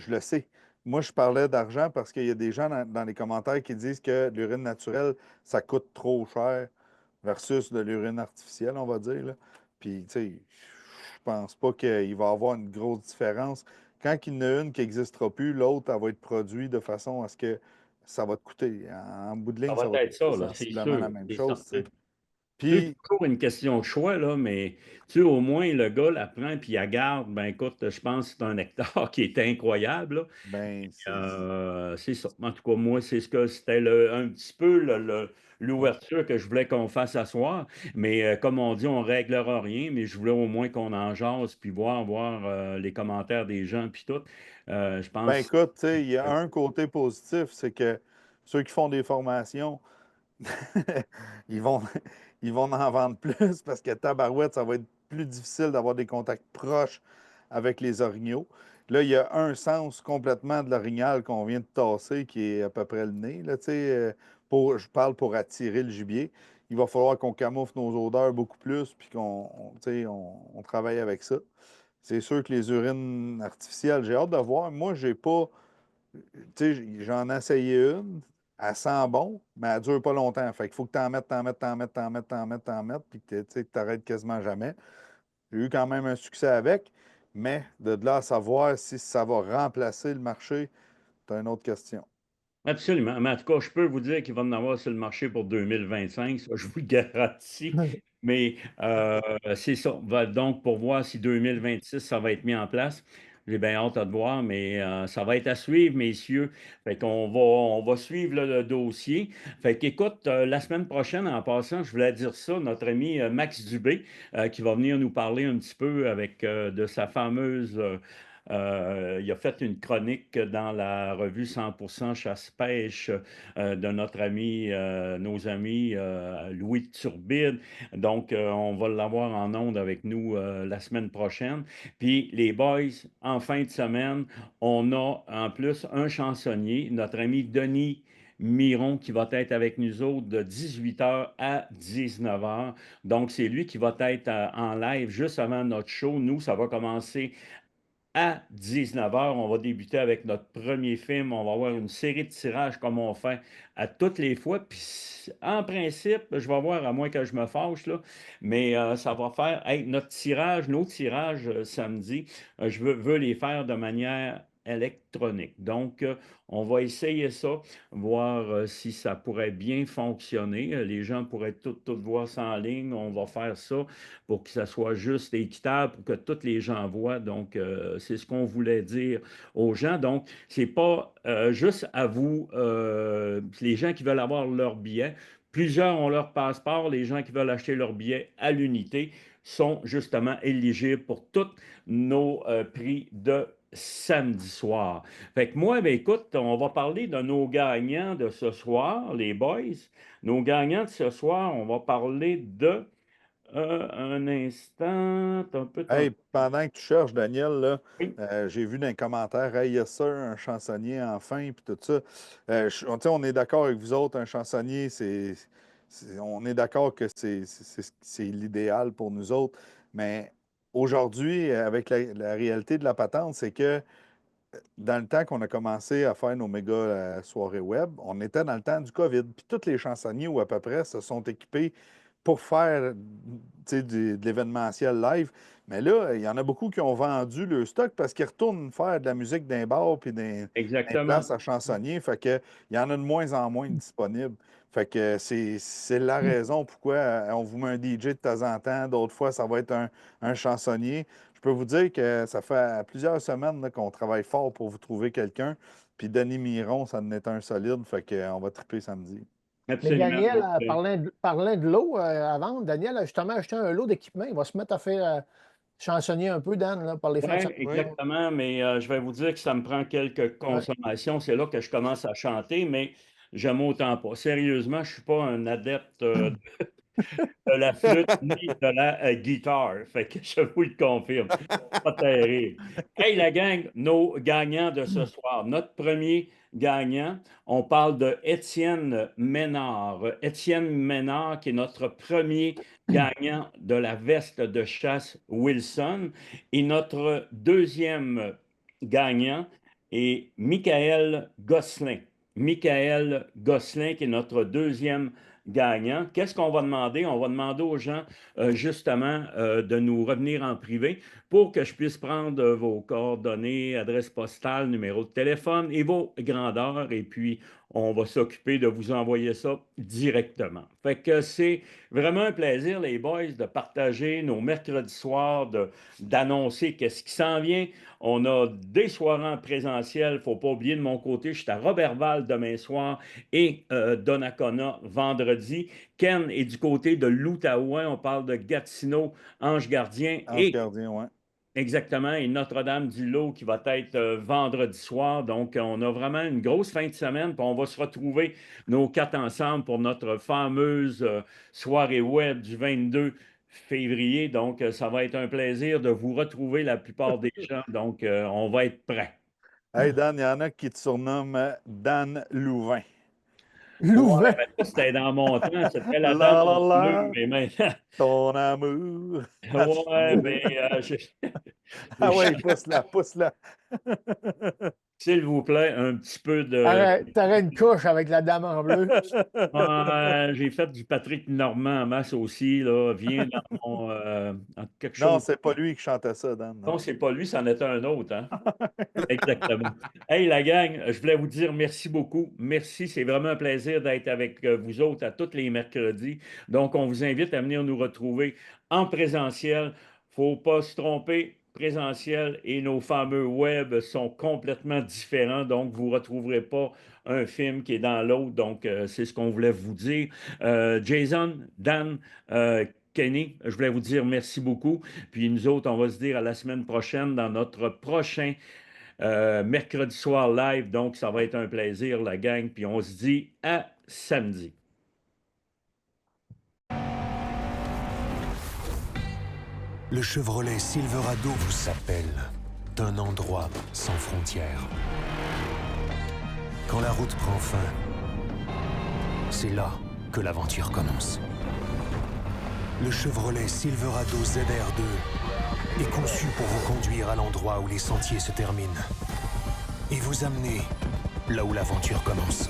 le sais. Moi, je parlais d'argent parce qu'il y a des gens dans les commentaires qui disent que l'urine naturelle, ça coûte trop cher versus de l'urine artificielle, on va dire, là. Puis, tu sais, je pense pas qu'il va y avoir une grosse différence. Quand il y en a une qui n'existera plus, l'autre, elle va être produite de façon à ce que ça va te coûter. En bout de Ça ligne, ça va va te être ça, coûter là, c'est sensiblement la sûr, même c'est chose, tu certain. sais. Tu sais, Puis, c'est toujours une question de choix, là, mais tu sais, au moins, le gars la prend puis il la garde. Ben écoute, je pense que c'est un hectare qui est incroyable, là. ben, C'est ça. En tout cas, moi, c'est ce que c'était un petit peu l'ouverture que je voulais qu'on fasse à soir. Mais comme on dit, on ne réglera rien, mais je voulais au moins qu'on en jase puis voir les commentaires des gens puis tout. Je Ben pense. écoute, tu sais, il y a un côté positif, c'est que ceux qui font des formations, ils vont, ils vont en vendre plus parce que tabarouette, ça va être plus difficile d'avoir des contacts proches avec les orignaux. Là, il y a un sens complètement de l'orignal qu'on vient de tasser qui est à peu près le nez. Là, tu sais, je parle pour attirer le gibier. Il va falloir qu'on camoufle nos odeurs beaucoup plus puis tu sais, on travaille avec ça. C'est sûr que les urines artificielles, j'ai hâte de voir. Moi, j'ai pas. Tu sais, j'en ai essayé une. Elle sent bon, mais elle dure pas longtemps. Fait qu'il faut que tu en mettes, t'en mettes, puis que tu t'arrêtes quasiment jamais. J'ai eu quand même un succès avec, mais de là à savoir si ça va remplacer le marché, c'est une autre question. Absolument. Mais en tout cas, je peux vous dire qu'il va en avoir sur le marché pour 2025, ça, je vous le garantis. Mais c'est ça. Donc, pour voir si 2026, ça va être mis en place, j'ai bien hâte de voir, mais ça va être à suivre, messieurs. Fait qu'on va suivre là, le dossier. Fait qu'écoute, la semaine prochaine, en passant, je voulais dire ça, notre ami Max Dubé, qui va venir nous parler un petit peu avec de sa fameuse il a fait une chronique dans la revue 100% chasse-pêche de notre ami, nos amis Louis Turbide. Donc, on va l'avoir en onde avec nous la semaine prochaine. Puis, les boys, en fin de semaine, on a en plus un chansonnier, notre ami Denis Miron qui va être avec nous autres de 18h à 19h. Donc, c'est lui qui va être en live juste avant notre show. Nous, ça va commencer à 19h. On va débuter avec notre premier film. On va avoir une série de tirages comme on fait à toutes les fois. Puis, en principe, je vais voir, à moins que je me fâche, là, mais ça va faire nos tirages samedi. Je veux les faire de manière électronique. Donc, on va essayer ça, voir si ça pourrait bien fonctionner. Les gens pourraient tout voir ça en ligne. On va faire ça pour que ça soit juste et équitable, pour que tous les gens voient. Donc, c'est ce qu'on voulait dire aux gens. Donc, c'est pas juste à vous, les gens qui veulent avoir leur billet. Plusieurs ont leur passeport. Les gens qui veulent acheter leur billet à l'unité sont justement éligibles pour tous nos prix de samedi soir. Fait que moi, ben écoute, on va parler de nos gagnants de ce soir, les boys. Nos gagnants de ce soir, on va parler de... un instant, un peu... Hey, pendant que tu cherches, Daniel, là, Oui. j'ai vu dans les commentaires, hey, yes sir, un chansonnier enfin, puis tout ça. On est d'accord avec vous autres, un chansonnier, on est d'accord que c'est l'idéal pour nous autres, mais aujourd'hui, avec la réalité de la patente, c'est que dans le temps qu'on a commencé à faire nos méga soirées web, on était dans le temps du COVID, puis tous les chansonniers, ou à peu près, se sont équipés pour faire de l'événementiel live. Mais là, il y en a beaucoup qui ont vendu le stock parce qu'ils retournent faire de la musique d'un bar puis des places à chansonniers. Fait que il y en a de moins en moins disponibles. Fait que c'est la raison pourquoi on vous met un DJ de temps en temps. D'autres fois, ça va être un chansonnier. Je peux vous dire que ça fait plusieurs semaines là, qu'on travaille fort pour vous trouver quelqu'un. Puis Denis Miron, ça en est un solide. Fait qu'on va triper samedi. Absolument. Mais Daniel, parlant de lot à vendre, Daniel a justement acheté un lot d'équipement. Il va se mettre à faire chansonnier un peu, Dan, là, par les fins de semaine. Exactement, mais je vais vous dire que ça me prend quelques consommations. C'est là que je commence à chanter, mais j'aime autant pas. Sérieusement, je ne suis pas un adepte de la flûte ni de la guitare. Fait que je vous le confirme. Pas terrible. Hey, la gang, nos gagnants de ce soir. Notre premier gagnant, on parle de Étienne Ménard. Étienne Ménard, qui est notre premier gagnant de la veste de chasse Wilson. Et notre deuxième gagnant est Michael Gosselin. Michael Gosselin, qui est notre deuxième gagnant. Qu'est-ce qu'on va demander? On va demander aux gens, justement, de nous revenir en privé pour que je puisse prendre vos coordonnées, adresse postale, numéro de téléphone et vos grandeurs. Et puis, on va s'occuper de vous envoyer ça directement. Fait que c'est vraiment un plaisir, les boys, de partager nos mercredis soirs, d'annoncer qu'est-ce qui s'en vient. On a des soirées en présentiel. Il ne faut pas oublier de mon côté, je suis à Robertval demain soir et Donnacona vendredi. Ken est du côté de l'Outaouais. On parle de Gatineau, Ange Gardien. Ange Gardien, oui. Exactement, et Notre-Dame-du-Lot qui va être vendredi soir. Donc, on a vraiment une grosse fin de semaine. Puis on va se retrouver, nos quatre ensemble, pour notre fameuse soirée web du 22 février. Donc, ça va être un plaisir de vous retrouver, la plupart des gens. Donc, on va être prêts. Hey, Dan, il y en a qui te surnomment Dan Louvain. Louvain. Ouais, ben, c'était dans mon temps, c'était la dame mais maintenant... Ton amour. Ouais, mais... Ah ouais, pousse-la. S'il vous plaît, un petit peu de... T'aurais une couche avec la dame en bleu. J'ai fait du Patrick Normand en masse aussi, là. Viens dans mon... quelque chose... Non, c'est pas lui qui chantait ça, Dan. Non, c'est pas lui, c'en était un autre, hein? Exactement. Hey, la gang, je voulais vous dire merci beaucoup. Merci, c'est vraiment un plaisir d'être avec vous autres à tous les mercredis. Donc, on vous invite à venir nous retrouver en présentiel. Faut pas se tromper. Présentiel et nos fameux web sont complètement différents, donc vous ne retrouverez pas un film qui est dans l'autre, donc c'est ce qu'on voulait vous dire. Jason, Dan, Kenny, je voulais vous dire merci beaucoup, puis nous autres, on va se dire à la semaine prochaine dans notre prochain mercredi soir live, donc ça va être un plaisir la gang, puis on se dit à samedi. Le Chevrolet Silverado vous appelle d'un endroit sans frontières. Quand la route prend fin, C'est là que l'aventure commence. Le Chevrolet Silverado ZR2 est conçu pour vous conduire à l'endroit où les sentiers se terminent et vous amener là où l'aventure commence.